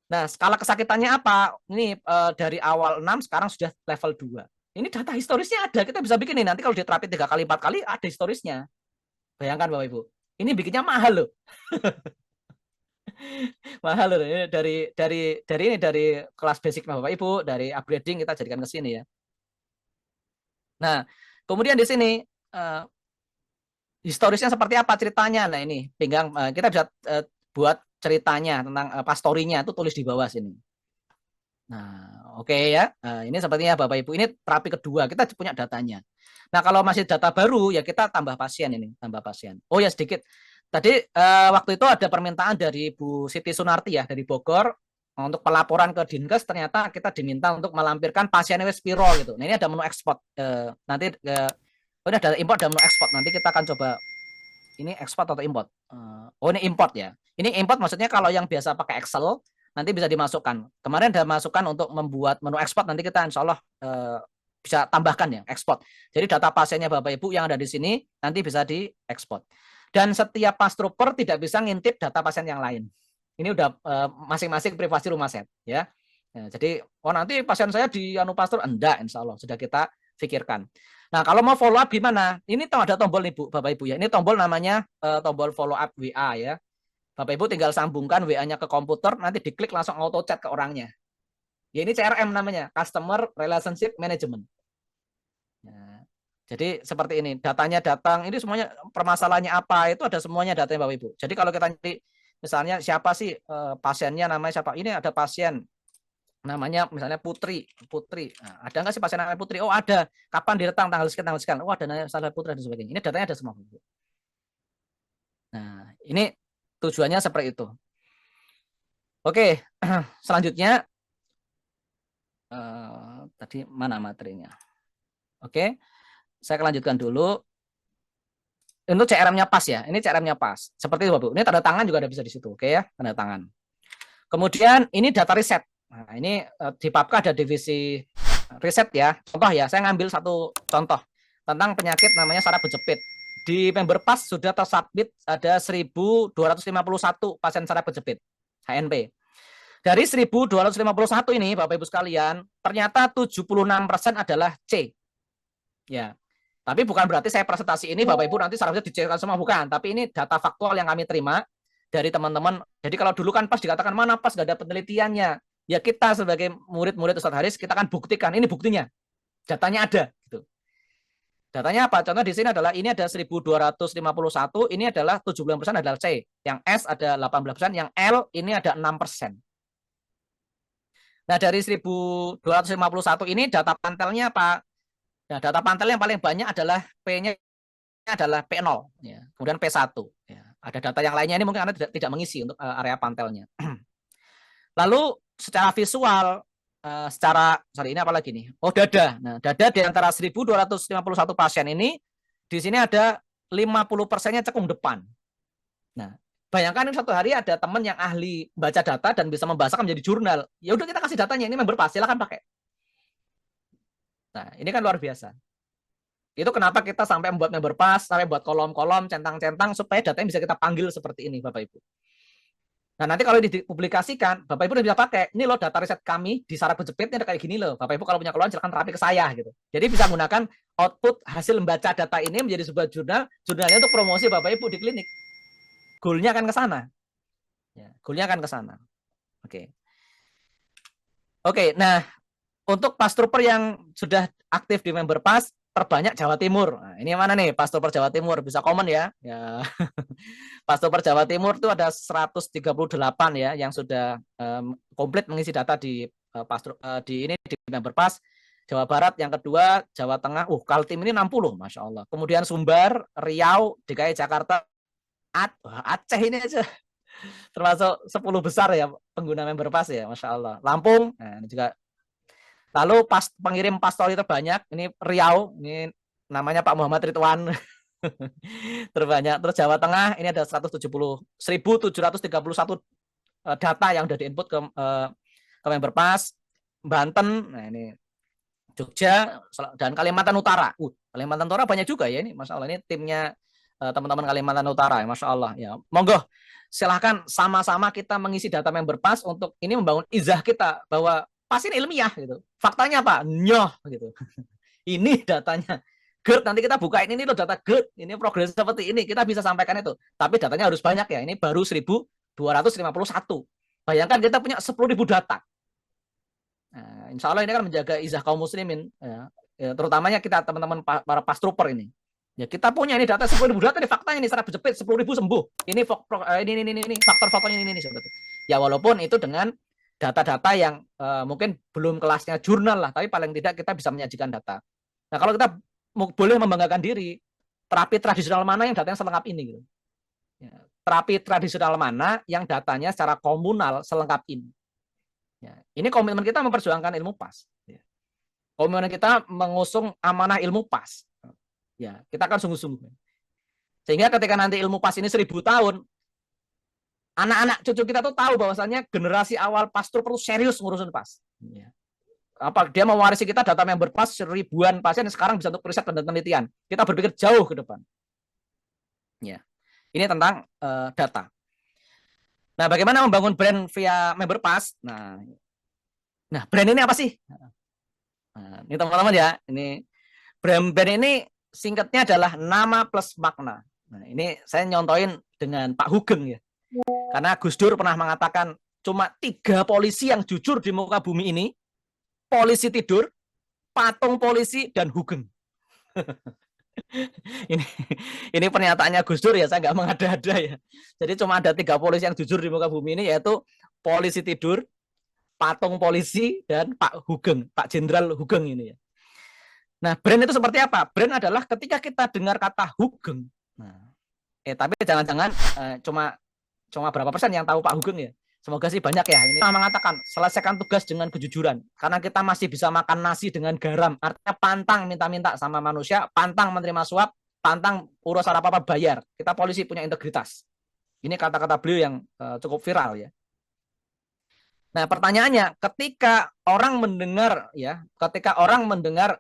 Nah, skala kesakitannya apa? Ini dari awal 6 sekarang sudah level 2. Ini data historisnya ada. Kita bisa bikin nih. Nanti kalau diterapi 3 kali 4 kali ada historisnya. Bayangkan Bapak Ibu. Ini bikinnya mahal loh. Mahal loh. Ini dari kelas basic Bapak Ibu, dari upgrading kita jadikan ke sini ya. Nah, kemudian di sini historisnya seperti apa ceritanya? Nah, ini pinggang kita bisa buat ceritanya tentang pastorinya itu tulis di bawah sini. Nah, oke ya. Nah, ini sepertinya Bapak Ibu, ini terapi kedua, kita punya datanya. Nah, kalau masih data baru ya kita tambah pasien ini, tambah pasien. Oh ya sedikit. Tadi waktu itu ada permintaan dari Bu Siti Sunarti ya dari Bogor untuk pelaporan ke Dinkes, ternyata kita diminta untuk melampirkan pasien Wespiro gitu. Nah, ini ada menu ekspor. Nanti ini ada import dan menu ekspor. Nanti kita akan coba ini ekspor atau import. Oh ini import ya. Ini import maksudnya kalau yang biasa pakai Excel nanti bisa dimasukkan. Kemarin ada masukan untuk membuat menu ekspor, nanti kita insya Allah bisa tambahkan ya ekspor. Jadi data pasiennya Bapak Ibu yang ada di sini nanti bisa diekspor. Dan setiap pastrooper tidak bisa ngintip data pasien yang lain. Ini udah masing-masing privasi rumah sakit ya. Jadi nanti pasien saya di anu pastor enggak, insya Allah sudah kita pikirkan. Nah kalau mau follow up gimana? Ini ada tombol nih Bu, Bapak Ibu ya. Ini tombol namanya tombol follow up WA ya. Bapak Ibu tinggal sambungkan WA-nya ke komputer, nanti diklik langsung auto chat ke orangnya. Ya ini CRM namanya, Customer Relationship Management. Nah, jadi seperti ini, datanya datang, ini semuanya permasalahannya apa, itu ada semuanya datanya Bapak Ibu. Jadi kalau kita nanti misalnya siapa sih pasiennya namanya siapa? Ini ada pasien namanya misalnya Putri. Nah, ada nggak sih pasien namanya Putri? Oh ada. Kapan datang tanggal sekian tanggal sekian? Oh ada namanya salah Putri dan sebagainya. Ini datanya ada semua. Nah ini tujuannya seperti itu. Oke, selanjutnya tadi mana materinya? Oke, saya lanjutkan dulu. Untuk CRM-nya pas ya. Ini CRM-nya pas. Seperti itu Bapak. Ini tanda tangan juga ada bisa di situ. Oke ya, tanda tangan. Kemudian ini data riset. Nah, ini di Papka ada divisi riset ya. Contoh ya, saya ngambil satu contoh tentang penyakit namanya saraf berjepit. Di member pas sudah tersubmit ada 1.251 pasien saraf berjepit HNP. Dari 1.251 ini Bapak Ibu sekalian, ternyata 76% adalah C. Ya. Tapi bukan berarti saya presentasi ini Bapak Ibu nanti sarafnya dicekkan semua, bukan, tapi ini data faktual yang kami terima dari teman-teman. Jadi kalau dulu kan pas dikatakan mana pas nggak ada penelitiannya. Ya kita sebagai murid-murid Ustadz Haris kita akan buktikan ini buktinya. Datanya ada gitu. Datanya apa? Contoh di sini adalah ini ada 1.251, ini adalah 70% adalah C, yang S ada 18%, yang L ini ada 6%. Nah, dari 1.251 ini data pantelnya apa? Nah, data pantel yang paling banyak adalah P-nya adalah P0 ya. Kemudian P1 ya. Ada data yang lainnya ini mungkin Anda tidak mengisi untuk area pantelnya. Lalu secara visual ini apa lagi nih? Oh, dada. Nah, dada di antara 1.251 pasien ini di sini ada 50%-nya cekung depan. Nah, bayangkan satu hari ada teman yang ahli baca data dan bisa membahasakan menjadi jurnal. Ya udah kita kasih datanya, ini member pas, silakan pakai. Nah, ini kan luar biasa. Itu kenapa kita sampai membuat member pas, sampai buat kolom-kolom, centang-centang supaya datanya bisa kita panggil seperti ini, Bapak Ibu. Nah, nanti kalau dipublikasikan, Bapak Ibu bisa pakai, ini loh data riset kami di saraf berjepit ini ada kayak gini loh. Bapak Ibu kalau punya keluhan silakan terapi ke saya gitu. Jadi bisa menggunakan output hasil membaca data ini menjadi sebuah jurnalnya untuk promosi Bapak Ibu di klinik. Goalnya akan ke sana. Ya, goalnya akan ke sana. Oke. Oke, nah untuk pastrooper yang sudah aktif di member pas terbanyak Jawa Timur. Nah, ini yang mana nih pastrooper Jawa Timur? Bisa komen ya. Ya. Pastrooper Jawa Timur itu ada 138 ya yang sudah komplit mengisi data di di member pas. Jawa Barat yang kedua, Jawa Tengah, Kaltim ini 60, Masya Allah. Kemudian Sumbar, Riau, DKI Jakarta, Aceh ini aja termasuk 10 besar ya pengguna member pas ya, Masya Allah. Lampung, nah ini juga. Lalu pengirim pastori terbanyak, ini Riau, ini namanya Pak Muhammad Ridwan, terbanyak. Terus Jawa Tengah, ini ada 171 data yang sudah diinput ke member pas. Banten, nah ini Jogja dan Kalimantan Utara. Kalimantan Utara banyak juga ya ini, Masya Allah, ini timnya teman-teman Kalimantan Utara, ya, Masya Allah ya. Monggo silahkan sama-sama kita mengisi data member pass untuk ini membangun izah kita bahwa pas ini ilmiah gitu. Faktanya apa? Nyoh gitu. Ini datanya. GERD, nanti kita bukain ini loh data GERD, ini progres seperti ini, kita bisa sampaikan itu. Tapi datanya harus banyak ya, ini baru 1.251. Bayangkan kita punya 10.000 data. Nah, insya Allah ini kan menjaga izah kaum muslimin, ya, terutamanya kita teman-teman para pastrooper ini. Ya kita punya ini data 10.000 data, ini faktanya ini secara berjepit 10.000 sembuh. Ini faktor-faktor ini sebetulnya. Ya walaupun itu dengan data-data yang mungkin belum kelasnya jurnal lah, tapi paling tidak kita bisa menyajikan data. Nah kalau kita boleh membanggakan diri, terapi tradisional mana yang datanya selengkap ini gitu. Ya, terapi tradisional mana yang datanya secara komunal selengkap ini. Ya, ini komitmen kita memperjuangkan ilmu PAS. Ya. Komitmen kita mengusung amanah ilmu PAS. Ya, kita akan sungguh-sungguh. Sehingga ketika nanti ilmu PAS ini 1000 tahun, anak-anak cucu kita tuh tahu bahwasannya generasi awal pastor perlu serius ngurusin PAS. Ya. Apa dia mewarisi kita data member PAS ribuan pasien sekarang bisa untuk riset dan penelitian. Kita berpikir jauh ke depan. Ya. Ini tentang data. Nah, bagaimana membangun brand via member PAS? Nah, brand ini apa sih? Nah, ini teman-teman ya, ini brand ini singkatnya adalah nama plus makna. Nah, ini saya nyontoin dengan Pak Hugeng ya. Karena Gus Dur pernah mengatakan cuma 3 polisi yang jujur di muka bumi ini. Polisi tidur, patung polisi, dan Hugeng. ini pernyataannya Gus Dur ya, saya nggak mengada-ada ya. Jadi cuma ada 3 polisi yang jujur di muka bumi ini, yaitu polisi tidur, patung polisi, dan Pak Hugeng, Pak Jenderal Hugeng ini ya. Nah, brand itu seperti apa? Brand adalah ketika kita dengar kata Hugeng. Nah, tapi jangan-jangan cuma berapa persen yang tahu Pak Hugeng ya? Semoga sih banyak ya. Ini mengatakan selesaikan tugas dengan kejujuran. Karena kita masih bisa makan nasi dengan garam. Artinya pantang minta-minta sama manusia, pantang menerima suap, pantang urus apa-apa bayar. Kita polisi punya integritas. Ini kata-kata beliau yang cukup viral ya. Nah, pertanyaannya, ketika orang mendengar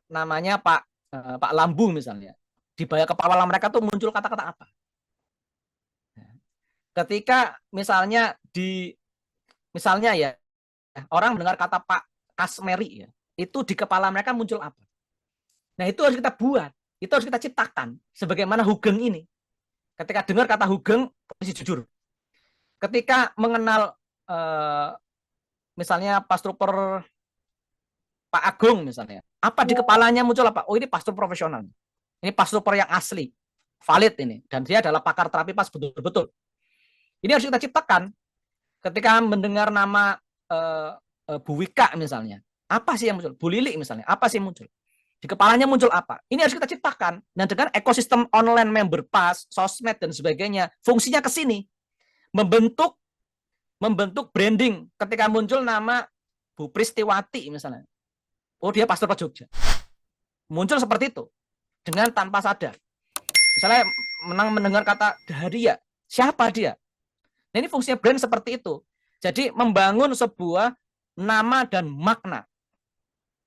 namanya Pak Lambu misalnya, di bawah kepala mereka tuh muncul kata-kata apa? Ketika misalnya ya orang mendengar kata Pak Kasmeri ya, itu di kepala mereka muncul apa? Nah, itu harus kita buat, itu harus kita ciptakan sebagaimana Hugeng ini. Ketika dengar kata Hugeng, polisi jujur. Ketika mengenal misalnya pastrooper Pak Agung misalnya, apa di kepalanya muncul apa? Oh, ini pastor profesional. Ini pastrooper yang asli, valid ini, dan dia adalah pakar terapi PAS betul-betul. Ini harus kita ciptakan. Ketika mendengar nama Bu Wika misalnya, apa sih yang muncul? Bu Lili misalnya, apa sih yang muncul? Di kepalanya muncul apa? Ini harus kita ciptakan. Dan dengan ekosistem online member PAS, sosmed dan sebagainya, fungsinya ke sini. Membentuk branding. Ketika muncul nama Bu Pristiwati misalnya, oh dia pastor Pak Jogja. Muncul seperti itu. Dengan tanpa sadar. Misalnya mendengar kata Daharia, siapa dia? Nah, ini fungsinya brand seperti itu. Jadi membangun sebuah nama dan makna.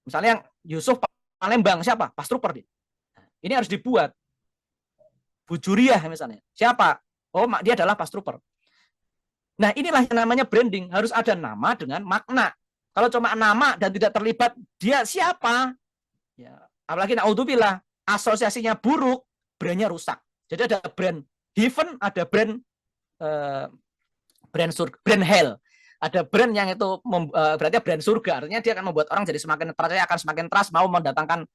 Misalnya yang Yusuf Palembang, siapa? Pastrooper dia. Ini harus dibuat. Bu Juriah misalnya, siapa? Oh, dia adalah pastrooper. Nah, inilah yang namanya branding. Harus ada nama dengan makna. Kalau cuma nama dan tidak terlibat, dia siapa? Ya, apalagi naudzubillah, asosiasinya buruk, brandnya rusak. Jadi ada brand heaven, ada brand brand hell. Ada brand yang itu berarti brand surga. Artinya dia akan membuat orang jadi semakin percaya, akan semakin trust, mau mendatangkan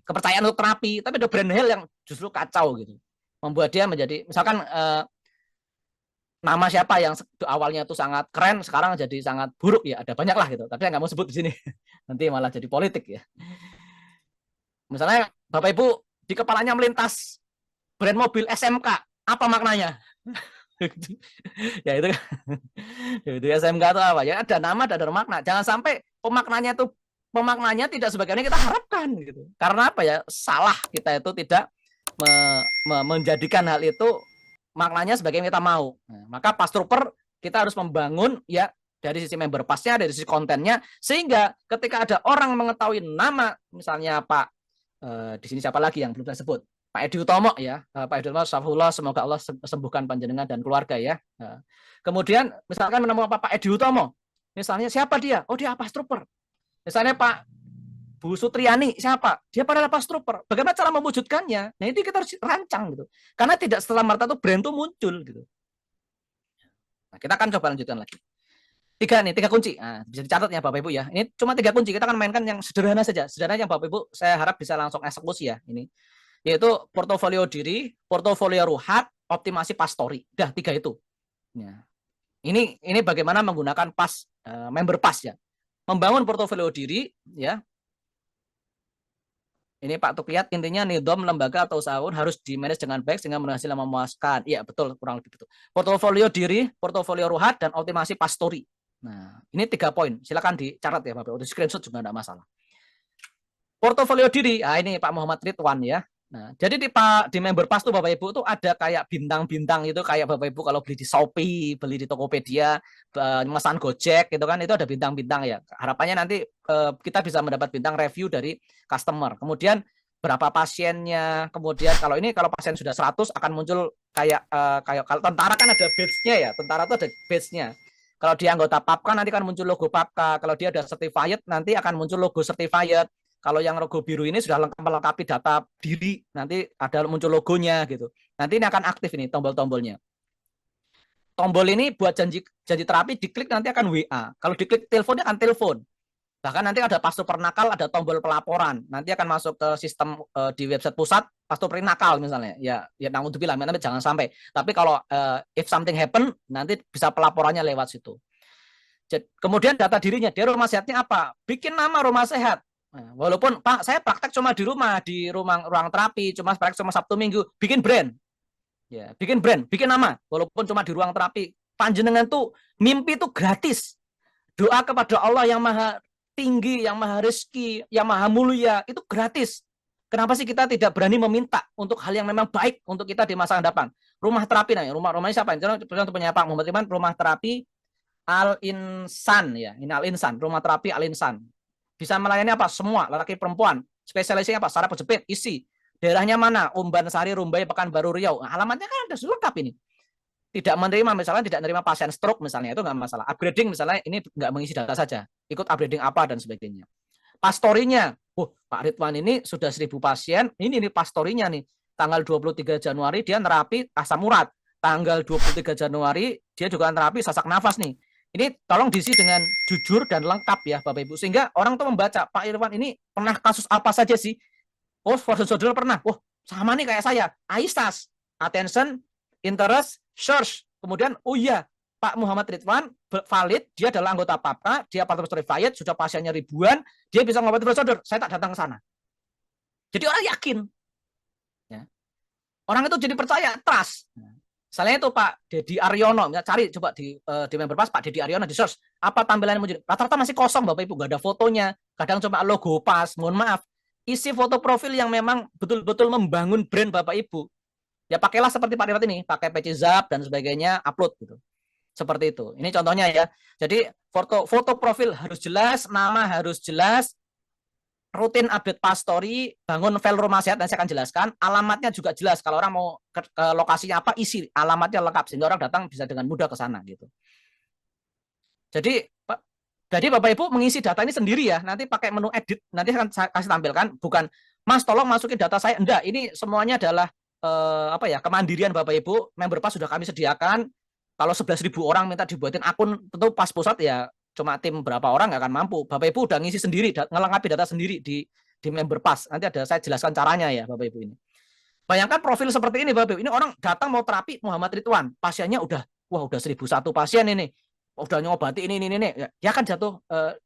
kepercayaan untuk terapi. Tapi ada brand hell yang justru kacau gitu. Membuat dia menjadi, misalkan nama siapa yang awalnya itu sangat keren, sekarang jadi sangat buruk ya. Ada banyak lah gitu. Tapi saya nggak mau sebut di sini. Nanti malah jadi politik ya. Misalnya Bapak Ibu di kepalanya melintas brand mobil SMK. Apa maknanya? Ya itu SMK itu apa ya, ada nama ada makna. Jangan sampai pemaknanya tidak sebagaimana kita harapkan gitu. Karena apa ya, salah kita itu tidak menjadikan hal itu maknanya sebagaimana kita mau. Nah, maka pastrooper kita harus membangun ya dari sisi member pasnya, dari sisi kontennya, sehingga ketika ada orang mengetahui nama, misalnya Pak, di sini siapa lagi yang belum saya sebut, Pak Edi Utomo ya, Pak Edi Utomo, astagfirullah, semoga Allah sembuhkan panjenengan dan keluarga ya. Kemudian misalkan menemukan Pak Edi Utomo, misalnya siapa dia? Oh dia Pas Trooper. Misalnya Pak Bu Sutriani, siapa? Dia pada Pas Trooper. Bagaimana cara mewujudkannya? Nah itu kita harus rancang gitu, karena tidak setelah merta itu brand itu muncul gitu. Nah, kita akan coba lanjutkan lagi. Tiga kunci. Nah, bisa dicatat ya Bapak Ibu ya. Ini cuma 3 kunci. Kita akan mainkan yang sederhana saja. Sederhana yang Bapak Ibu saya harap bisa langsung eksekusi ya. Ini yaitu portofolio diri, portofolio ruhat, optimasi pas story. Dah 3 itu. Ya. Ini bagaimana menggunakan pas member pas ya. Membangun portofolio diri ya. Ini Pak Tuk lihat intinya nidom lembaga atau usaha harus di-manage dengan baik sehingga menghasilkan memuaskan. Iya betul, kurang lebih betul. Portofolio diri, portofolio ruhat, dan optimasi pas story. Nah, ini 3 poin. Silakan dicatat ya Bapak. Untuk screenshot juga tidak masalah. Portofolio diri, ini Pak Muhammad Ridwan ya. Nah, jadi di member pas tuh Bapak Ibu tuh ada kayak bintang-bintang itu, kayak Bapak Ibu kalau beli di Shopee, beli di Tokopedia, memesan Gojek gitu kan, itu ada bintang-bintang ya. Harapannya nanti kita bisa mendapat bintang review dari customer. Kemudian berapa pasiennya, kemudian kalau pasien sudah 100 akan muncul kayak kalau tentara kan ada badge-nya ya, tentara tuh ada badge-nya. Kalau dia anggota PAPKA nanti akan muncul logo PAPKA, kalau dia ada certified nanti akan muncul logo certified. Kalau yang logo biru ini sudah melengkapi data diri, nanti ada muncul logonya gitu. Nanti ini akan aktif ini tombol-tombolnya. Tombol ini buat janji terapi, diklik nanti akan WA. Kalau diklik teleponnya akan telepon. Bahkan nanti ada Pas Trooper nakal, ada tombol pelaporan. Nanti akan masuk ke sistem di website pusat, Pas Trooper nakal misalnya. Ya naudzubillah, tapi jangan sampai. Tapi kalau if something happen, nanti bisa pelaporannya lewat situ. Kemudian data dirinya, dia rumah sehatnya apa? Bikin nama rumah sehat. Nah, walaupun Pak saya praktek cuma di ruang terapi, cuma praktek cuma Sabtu Minggu, bikin brand. Ya, bikin brand, bikin nama, walaupun cuma di ruang terapi. Panjenengan tuh mimpi itu gratis. Doa kepada Allah yang maha tinggi, yang maha rezeki, yang maha mulia, itu gratis. Kenapa sih kita tidak berani meminta untuk hal yang memang baik untuk kita di masa depan? Rumah terapi, rumahnya siapa? Contoh punya Pak Muhammad Iman, rumah terapi Al-Insan ya. Ini Al-Insan, rumah terapi Al-Insan. Bisa melayani apa? Semua, laki perempuan. Spesialisnya apa? Saraf jepit, isi. Daerahnya mana? Umban Sari, Rumbai, Pekanbaru, Riau. Nah, alamatnya kan ada lengkap ini. Tidak menerima, misalnya tidak menerima pasien stroke misalnya, itu nggak masalah. Upgrading misalnya, ini nggak mengisi data saja. Ikut upgrading apa dan sebagainya. Pastorinya, Pak Ridwan ini sudah 1000 pasien, ini pastorinya nih. Tanggal 23 Januari dia nerapi asam urat. Tanggal 23 Januari dia juga nerapi sesak nafas nih. Ini tolong diisi dengan jujur dan lengkap ya Bapak Ibu. Sehingga orang tuh membaca, Pak Irwan ini pernah kasus apa saja sih? Oh, saudara pernah. Oh, sama nih kayak saya. AISAS, attention, interest, search. Kemudian, oh iya, Pak Muhammad Ridwan valid, dia adalah anggota PAPKA, dia partner certified, sudah pasiennya ribuan, dia bisa ngobati saudara. Saya tak datang ke sana. Jadi orang yakin. Ya. Orang itu jadi percaya, trust. Misalnya itu Pak Dedi Aryono, cari coba di member pas Pak Dedi Aryono di search apa tampilannya muncul. Rata-rata masih kosong Bapak Ibu, nggak ada fotonya. Kadang cuma logo pas, mohon maaf. Isi foto profil yang memang betul-betul membangun brand Bapak Ibu. Ya pakailah seperti Pak Ridwan ini, pakai peci zap dan sebagainya, upload gitu. Seperti itu. Ini contohnya ya. Jadi foto profil harus jelas, nama harus jelas, rutin update pas story, bangun file rumah sehat, dan saya akan jelaskan. Alamatnya juga jelas. Kalau orang mau ke lokasinya apa, isi alamatnya lengkap sehingga orang datang bisa dengan mudah ke sana gitu. Jadi Bapak Ibu mengisi data ini sendiri ya. Nanti pakai menu edit. Nanti akan saya kasih tampilkan. Bukan Mas tolong masukin data saya. Enggak. Ini semuanya adalah kemandirian Bapak Ibu. Member pas sudah kami sediakan. Kalau 11.000 orang minta dibuatin akun, tentu pas pusat ya cuma tim berapa orang nggak akan mampu. Bapak Ibu udah ngisi sendiri, ngelengkapi data sendiri di member pas. Nanti ada saya jelaskan caranya ya Bapak Ibu ini. Bayangkan profil seperti ini Bapak Ibu. Ini orang datang mau terapi Muhammad Ridwan. Pasiennya udah 1.001 pasien ini. Udah nyobati ini. Ya kan jatuh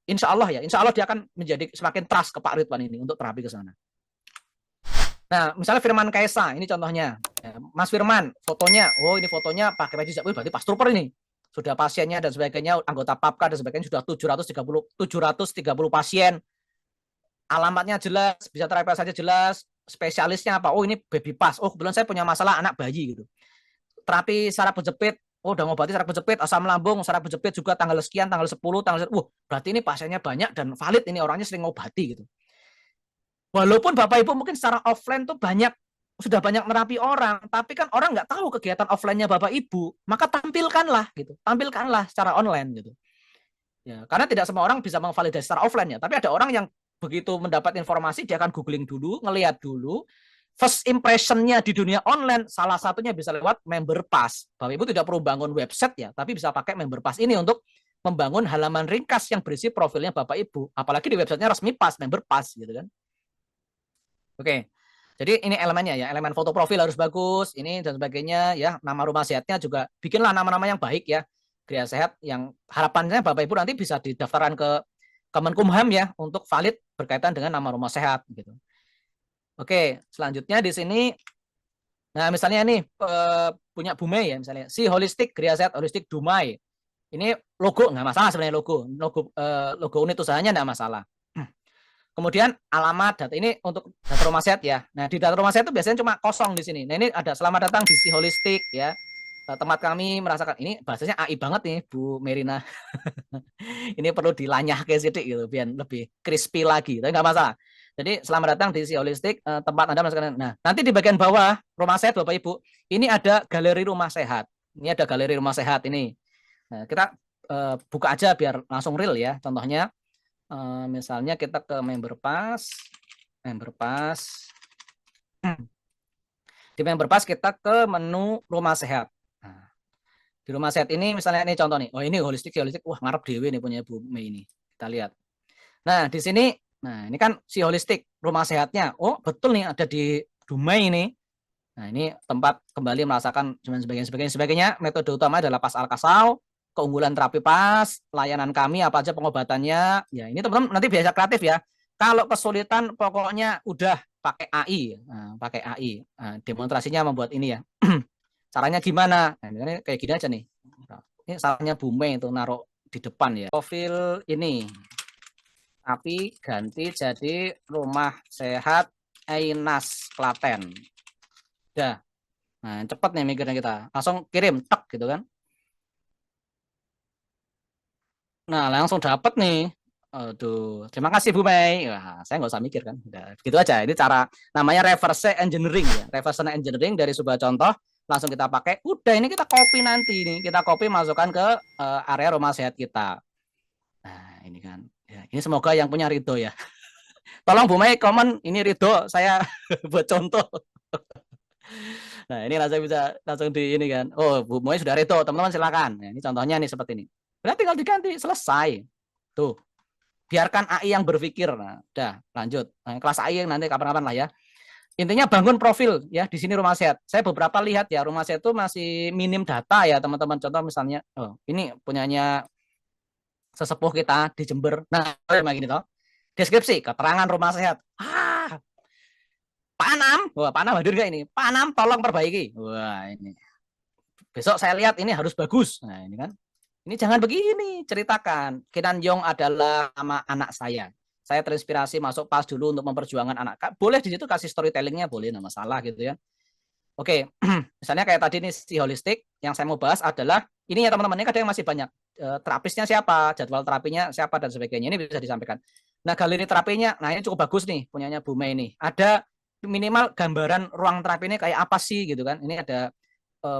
insya Allah ya. Insya Allah dia akan menjadi semakin trust ke Pak Ridwan ini untuk terapi ke sana. Nah, misalnya Firman Kaisa, ini contohnya. Mas Firman, fotonya, ini fotonya pakai baju zap, berarti Pas Trooper ini. Sudah pasiennya dan sebagainya, anggota PAPKA dan sebagainya, sudah 730 pasien. Alamatnya jelas, bisa terapi saja jelas, spesialisnya apa? Oh, ini baby pass. Oh, kebetulan saya punya masalah anak bayi gitu. Terapi saraf berjepit, oh udah ngobati saraf kejepit, asam lambung, saraf kejepit juga tanggal sekian, tanggal 10, tanggal berarti ini pasiennya banyak dan valid, ini orangnya sering ngobati gitu. Walaupun Bapak Ibu mungkin secara offline tuh sudah banyak merapi orang, tapi kan orang nggak tahu kegiatan offline-nya Bapak Ibu, maka tampilkanlah gitu, tampilkanlah secara online gitu. Ya, karena tidak semua orang bisa memvalidasi secara offline ya, tapi ada orang yang begitu mendapat informasi dia akan googling dulu, ngelihat dulu, first impression-nya di dunia online salah satunya bisa lewat member pass. Bapak Ibu tidak perlu bangun website ya, tapi bisa pakai member pass ini untuk membangun halaman ringkas yang berisi profilnya Bapak Ibu, apalagi di websitenya resmi pass, member pass gitu kan. Oke. Jadi ini elemennya ya, elemen foto profil harus bagus, ini dan sebagainya ya, nama rumah sehatnya juga bikinlah nama-nama yang baik ya. Gria Sehat yang harapannya Bapak Ibu nanti bisa didaftarkan ke Kemenkumham ya untuk valid berkaitan dengan nama rumah sehat gitu. Oke, selanjutnya di sini nah misalnya nih punya Bumei ya misalnya, si Holistik Gria Sehat Holistik Dumai. Ini logo nggak masalah sebenarnya, logo unit usahanya nggak masalah. Kemudian alamat data ini untuk data rumah sehat ya. Nah, di data rumah sehat itu biasanya cuma kosong di sini. Nah, ini ada selamat datang di Si Holistik ya. Tempat kami merasakan ini bahasanya AI banget nih Bu Merina. Ini perlu dilanyah ke sedikit gitu biar lebih crispy lagi. Tapi nggak masalah. Jadi selamat datang di Si Holistik, tempat Anda merasakan. Nah, nanti di bagian bawah rumah sehat Bapak Ibu, ini ada galeri rumah sehat. Ini ada galeri rumah sehat ini. Nah, kita buka aja biar langsung real ya. Contohnya misalnya kita ke member pass. Di member pass kita ke menu rumah sehat. Nah, di rumah sehat ini misalnya ini contoh nih. Oh ini holistik. Wah ngarep dewe nih punya Bu Mei ini. Kita lihat. Nah di sini, nah ini kan si holistik rumah sehatnya. Oh betul nih ada di Dumai ini. Nah ini tempat kembali merasakan sebagainya. Metode utama adalah pas Alkasau. Keunggulan terapi pas, layanan kami apa aja pengobatannya. Ya, ini teman-teman nanti biasa kreatif ya. Kalau kesulitan pokoknya udah pakai AI. Nah, pakai AI. Nah, demonstrasinya membuat ini ya. Caranya gimana? Nah, ini kayak gini aja nih. Ini salahnya Bume itu naruh di depan ya. Profil ini. Tapi ganti jadi rumah sehat Ainas Klaten. Udah. Nah, cepet nih mikirnya kita. Langsung kirim tek gitu kan. Nah, langsung dapat nih. Aduh, terima kasih Bu Mei. Wah, saya nggak usah mikir kan. Udah, gitu aja. Ini cara namanya reverse engineering ya. Reverse engineering dari sebuah contoh langsung kita pakai. Udah ini kita copy nanti nih. Kita copy masukkan ke area rumah sehat kita. Nah, ini kan. Ya, ini semoga yang punya Ridho ya. Tolong Bu Mei komen ini Ridho saya buat contoh. Nah, ini langsung bisa langsung di ini kan. Oh, Bu Mei sudah Ridho. Teman-teman silakan. Nah, ini contohnya nih seperti ini. Berarti tinggal diganti, selesai. Tuh. Biarkan AI yang berpikir. Nah, udah lanjut. Nah, kelas AI yang nanti kapan-kapan lah ya. Intinya bangun profil ya di sini rumah sehat. Saya beberapa lihat ya rumah sehat itu masih minim data ya teman-teman. Contoh misalnya, oh ini punyanya sesepuh kita di Jember. Nah, kayak gini toh. Deskripsi keterangan rumah sehat. Pak Anam, wah Pak Anam hadir nggak ini? Pak Anam tolong perbaiki. Wah ini. Besok saya lihat ini harus bagus. Nah ini kan. Ini jangan begini, ceritakan. Kinan Yong adalah nama anak saya. Saya terinspirasi masuk PAS dulu untuk memperjuangkan anak. Boleh di situ kasih storytellingnya, boleh, nggak masalah gitu ya. Oke, misalnya kayak tadi nih si holistik, yang saya mau bahas adalah, ini ya teman-teman, ini kadang masih banyak. Terapisnya siapa, jadwal terapinya siapa, dan sebagainya. Ini bisa disampaikan. Nah, galeri terapinya, nah ini cukup bagus nih, punyanya Bu Mei ini. Ada minimal gambaran ruang terapi ini kayak apa sih gitu kan. Ini ada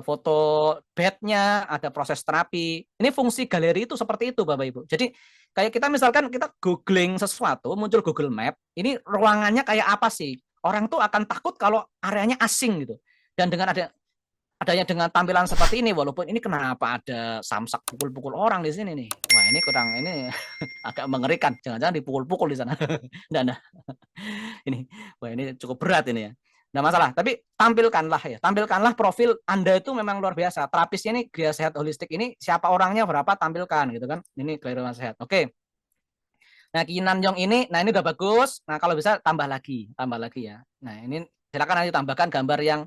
foto bednya, ada proses terapi. Ini fungsi galeri itu seperti itu Bapak Ibu. Jadi kayak kita misalkan kita googling sesuatu, muncul Google Map, ini ruangannya kayak apa sih? Orang tuh akan takut kalau areanya asing gitu. Dan dengan adanya dengan tampilan seperti ini, walaupun ini kenapa ada samsak pukul-pukul orang di sini nih. Wah ini kurang, ini agak mengerikan. Jangan-jangan dipukul-pukul di sana. Nah. Ini, wah ini cukup berat ini ya. Nggak masalah, tapi tampilkanlah profil Anda itu memang luar biasa. Terapisnya ini Gria Sehat Holistik ini siapa orangnya berapa tampilkan gitu kan. Ini Gria Sehat. Oke. Nah, Kinan Yong ini, nah ini udah bagus. Nah, kalau bisa tambah lagi ya. Nah, ini silakan nanti tambahkan gambar yang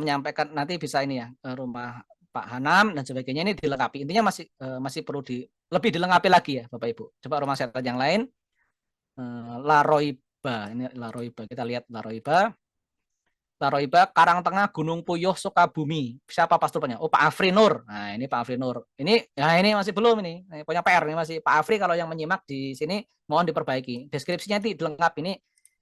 menyampaikan nanti bisa ini ya, rumah Pak Hanam dan sebagainya ini dilengkapi. Intinya masih perlu lebih dilengkapi lagi ya, Bapak Ibu. Coba rumah sehat yang lain. La Roiba, ini La Roiba. Kita lihat La Roiba. Taroiba, Karangtengah, Gunung Puyuh, Sukabumi. Siapa pastrupernya? Oh, Pak Afri Nur. Nah, ini Pak Afri Nur. Ini masih belum ini. Punya PR ini masih Pak Afri, kalau yang menyimak di sini mohon diperbaiki. Deskripsinya itu lengkap ini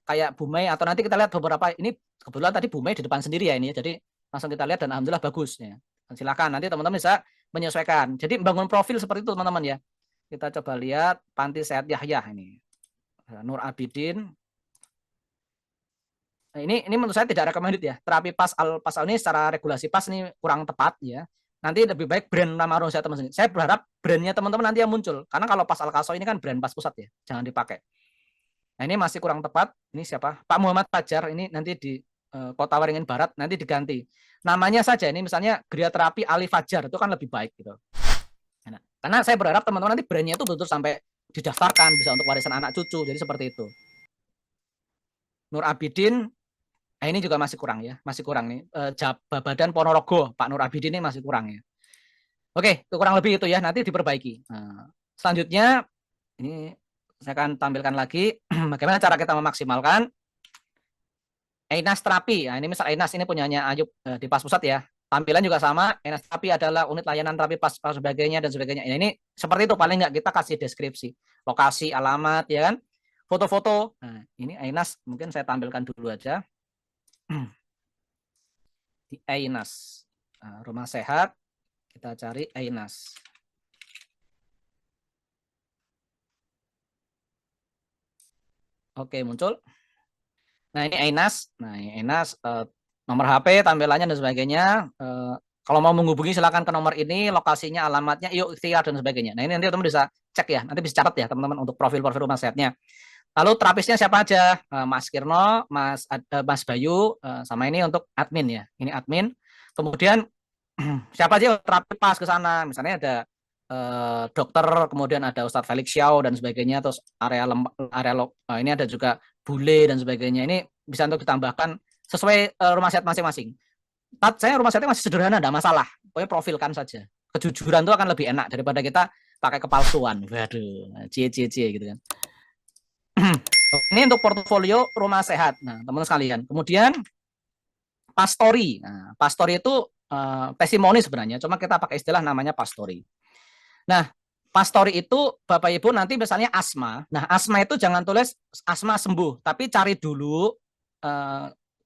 kayak Bumei, atau nanti kita lihat beberapa ini kebetulan tadi Bumei di depan sendiri ya ini. Jadi langsung kita lihat dan alhamdulillah bagus ya. Silakan nanti teman-teman bisa menyesuaikan. Jadi bangun profil seperti itu teman-teman ya. Kita coba lihat Panti Sehat Yahya ini. Nur Abidin. Nah, ini menurut saya tidak recommended ya. Terapi pasal ini secara regulasi PAS ini kurang tepat ya. Nanti lebih baik brand nama rumah saya teman-teman. Saya berharap brandnya teman-teman nanti yang muncul. Karena kalau PAS Al-Kaso ini kan brand PAS pusat ya. Jangan dipakai. Nah, ini masih kurang tepat. Ini siapa? Pak Muhammad Fajar. Ini nanti di Kota Waringin Barat nanti diganti. Namanya saja ini misalnya Gria Terapi Ali Fajar, itu kan lebih baik gitu. Nah, karena saya berharap teman-teman nanti brandnya itu betul sampai didaftarkan bisa untuk warisan anak cucu. Jadi seperti itu. Nur Abidin. Nah, ini juga masih kurang ya, masih kurang nih. Badan Ponorogo, Pak Nur Abidin ini masih kurang ya. Oke, kurang lebih itu ya, nanti diperbaiki. Nah, selanjutnya, ini saya akan tampilkan lagi bagaimana cara kita memaksimalkan Einas Terapi. Nah, ini misal Einas ini punyanya Ayub di PAS Pusat ya. Tampilan juga sama, Einas Terapi adalah unit layanan terapi PAS sebagainya dan sebagainya. Ini seperti itu, paling nggak kita kasih deskripsi, lokasi, alamat, ya kan, foto-foto. Nah, ini Einas, mungkin saya tampilkan dulu aja. Di Einas, rumah sehat, kita cari Einas. Oke, muncul. Nah, ini Einas. Nah, ini Einas, nomor HP, tampilannya dan sebagainya. Kalau mau menghubungi silakan ke nomor ini, lokasinya, alamatnya, yuk ikhtiar dan sebagainya. Nah, ini nanti teman-teman bisa cek ya, nanti bisa catat ya teman-teman untuk profil-profil rumah sehatnya. Lalu terapisnya siapa aja? Mas Kirno, Mas Bayu, sama ini untuk admin ya. Ini admin. Kemudian siapa aja terapi PAS ke sana? Misalnya ada dokter, kemudian ada Ustadz Felix Xiao dan sebagainya, terus area ini ada juga bule dan sebagainya. Ini bisa untuk ditambahkan sesuai rumah sehat masing-masing. Saya rumah sehatnya masih sederhana, tidak masalah. Pokoknya profilkan saja. Kejujuran itu akan lebih enak daripada kita pakai kepalsuan. Waduh, cie gitu kan. Ini untuk portofolio rumah sehat. Nah, teman-teman sekalian. Kemudian pastori. Nah, pastori itu testimoni sebenarnya, cuma kita pakai istilah namanya pastori. Nah, pastori itu Bapak Ibu nanti misalnya asma. Nah, asma itu jangan tulis asma sembuh, tapi cari dulu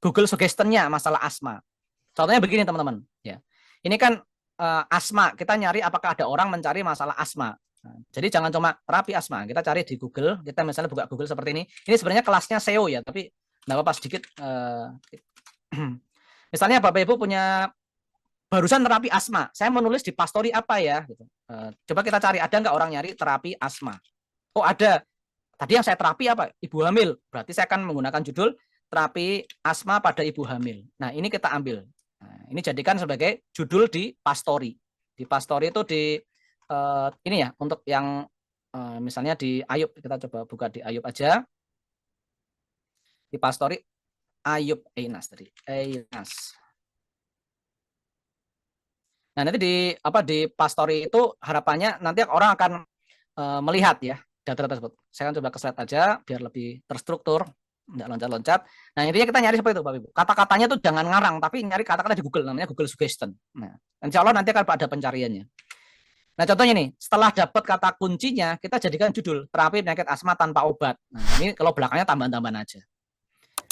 Google suggestion-nya masalah asma. Contohnya begini teman-teman. Ya, ini kan asma. Kita nyari apakah ada orang mencari masalah asma. Nah, jadi jangan cuma terapi asma, kita cari di Google, kita misalnya buka Google seperti ini. Ini sebenarnya kelasnya SEO ya, tapi nggak apa-apa sedikit. Misalnya Bapak Ibu punya barusan terapi asma, saya menulis di pastori apa ya? Gitu. Coba kita cari, ada nggak orang nyari terapi asma? Oh ada, tadi yang saya terapi apa? Ibu hamil, berarti saya akan menggunakan judul terapi asma pada ibu hamil. Nah ini kita ambil, nah, ini jadikan sebagai judul di pastori. Di pastori itu di ini ya, untuk yang misalnya di Ayub, kita coba buka di Ayub aja. Di pastori Ayub Einas tadi. Einas. Nah, nanti di pastori itu harapannya nanti orang akan melihat ya data tersebut. Saya akan coba ke slide aja biar lebih terstruktur, tidak loncat-loncat. Nah, intinya kita nyari seperti itu, Bapak Ibu. Kata-katanya tuh jangan ngarang, tapi nyari kata-kata di Google, namanya Google Suggestion. Nah, insya Allah nanti akan ada pencariannya. Nah, contohnya nih, setelah dapat kata kuncinya, kita jadikan judul terapi penyakit asma tanpa obat. Nah, ini kalau belakangnya tambahan-tambahan aja.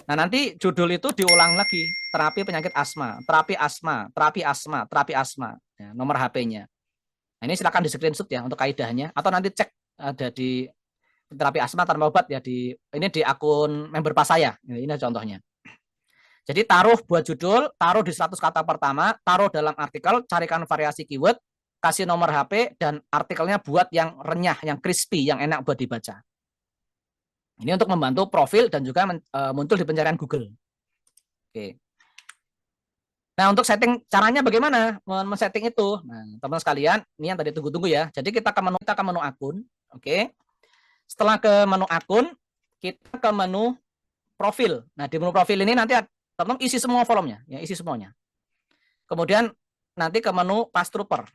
Nah, nanti judul itu diulang lagi, terapi penyakit asma, terapi asma, terapi asma, terapi asma, ya, nomor HP-nya. Nah, ini silakan di screenshot ya untuk kaidahnya, atau nanti cek ada di terapi asma tanpa obat ya ini di akun member pas saya. Ini contohnya. Jadi taruh buat judul, taruh di 100 kata pertama, taruh dalam artikel, carikan variasi keyword, kasih nomor HP, dan artikelnya buat yang renyah, yang crispy, yang enak buat dibaca. Ini untuk membantu profil dan juga muncul di pencarian Google. Oke. Nah, untuk setting caranya bagaimana men-setting itu? Nah, teman-teman sekalian, ini yang tadi tunggu-tunggu ya. Jadi kita ke menu akun, oke. Setelah ke menu akun, kita ke menu profil. Nah, di menu profil ini nanti teman-teman isi semua volumenya, ya, isi semuanya. Kemudian nanti ke menu Pass Trooper.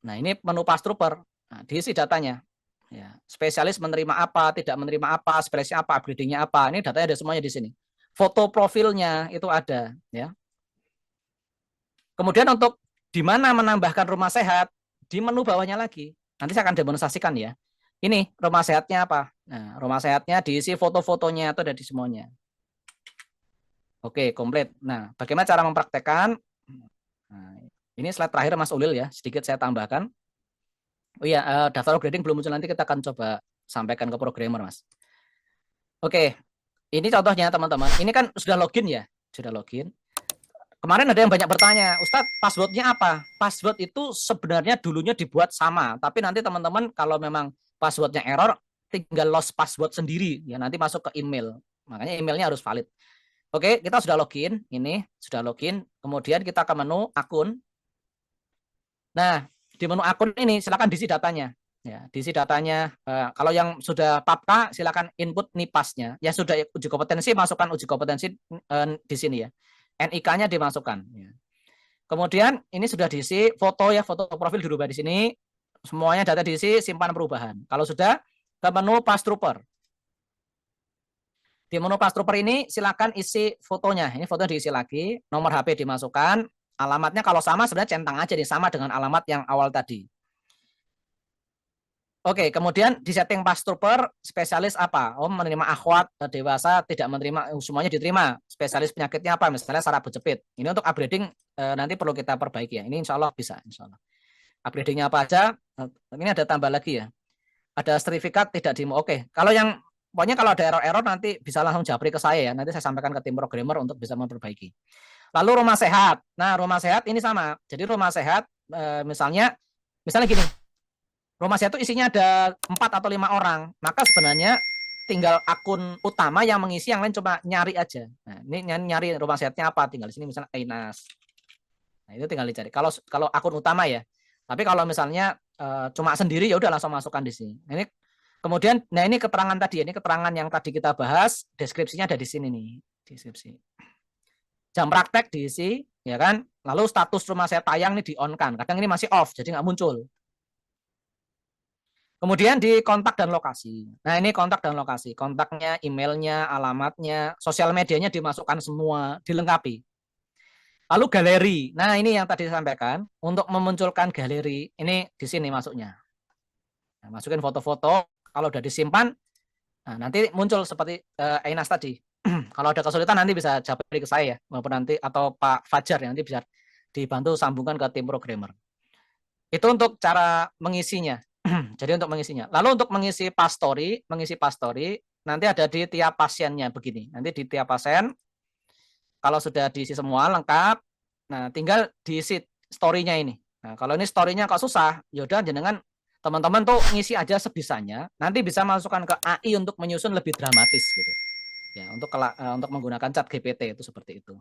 Nah, ini menu Pass Trooper. Nah, diisi datanya. Ya, spesialis menerima apa, tidak menerima apa, spesialisnya apa, upgradingnya apa. Ini datanya ada semuanya di sini. foto profilnya itu ada, ya. Kemudian untuk di mana menambahkan rumah sehat, di menu bawahnya lagi. Nanti saya akan demonstrasikan ya. Ini rumah sehatnya apa? Nah, rumah sehatnya diisi foto-fotonya itu ada di semuanya. Oke, komplit. Nah, bagaimana cara mempraktekkan? Nah, ini slide terakhir Mas Ulil ya, sedikit saya tambahkan. Oh iya, daftar upgrading belum muncul, nanti kita akan coba sampaikan ke programmer, Mas. Oke, ini contohnya teman-teman. Ini kan sudah login ya, sudah login. Kemarin ada yang banyak bertanya, Ustadz, passwordnya apa? Password itu sebenarnya dulunya dibuat sama, tapi nanti teman-teman kalau memang passwordnya error, tinggal lost password sendiri, ya nanti masuk ke email. Makanya emailnya harus valid. Oke, kita sudah login, ini sudah login. Kemudian kita ke menu akun. Nah, di menu akun ini silakan diisi datanya. Ya, diisi datanya. Kalau yang sudah PAPK, silakan input NIPAS-nya. Ya sudah uji kompetensi, masukkan uji kompetensi di sini ya. NIK-nya dimasukkan. Ya. Kemudian ini sudah diisi foto ya, foto profil dirubah di sini. Semuanya data diisi, simpan perubahan. Kalau sudah, ke menu Pass Trooper. Di menu Pass Trooper ini silakan isi fotonya. Ini fotonya diisi lagi, nomor HP dimasukkan, alamatnya kalau sama sebenarnya centang aja nih, sama dengan alamat yang awal tadi. Oke, kemudian di setting Pass Trooper spesialis apa? Oh, menerima akhwat dewasa, tidak menerima, semuanya diterima. Spesialis penyakitnya apa? Misalnya saraf berjepit. Ini untuk upgrading nanti perlu kita perbaiki ya. Ini insya Allah bisa, insya Allah. Upgradingnya apa aja? Ini ada tambah lagi ya. Ada sertifikat tidak di. Oke, kalau yang pokoknya kalau ada error-error nanti bisa langsung japri ke saya ya. Nanti saya sampaikan ke tim programmer untuk bisa memperbaiki. Lalu rumah sehat. Nah, rumah sehat ini sama. Jadi rumah sehat misalnya gini. Rumah sehat itu isinya ada 4 atau 5 orang. Maka sebenarnya tinggal akun utama yang mengisi, yang lain cuma nyari aja. Nah, ini nyari rumah sehatnya apa? Tinggal di sini misalnya Ainas. Nah, itu tinggal dicari. Kalau akun utama ya. Tapi kalau misalnya cuma sendiri ya udah langsung masukkan di sini. Ini kemudian nah ini keterangan tadi, ini keterangan yang tadi kita bahas, deskripsinya ada di sini nih, deskripsi. Jam praktek diisi, ya kan? Lalu status rumah sehat tayang nih di-on-kan. Kadang ini masih off, jadi nggak muncul. Kemudian di kontak dan lokasi. Nah, ini kontak dan lokasi. Kontaknya, emailnya, alamatnya, sosial medianya dimasukkan semua, dilengkapi. Lalu galeri. Nah, ini yang tadi disampaikan. Untuk memunculkan galeri, ini di sini masuknya. Nah, masukin foto-foto. Kalau udah disimpan, nah, nanti muncul seperti Ainas tadi. Kalau ada kesulitan nanti bisa japri ke saya ya, maupun nanti atau Pak Fajar nanti bisa dibantu sambungkan ke tim programmer. Itu untuk cara mengisinya. Jadi untuk mengisinya. Lalu untuk mengisi pastori, nanti ada di tiap pasiennya begini. Nanti di tiap pasien, kalau sudah diisi semua lengkap, nah tinggal diisi story-nya ini. Nah, kalau ini story-nya kok susah, yaudah jenengan teman-teman tuh ngisi aja sebisanya. Nanti bisa masukkan ke AI untuk menyusun lebih dramatis gitu. Ya, untuk menggunakan chat GPT itu seperti itu.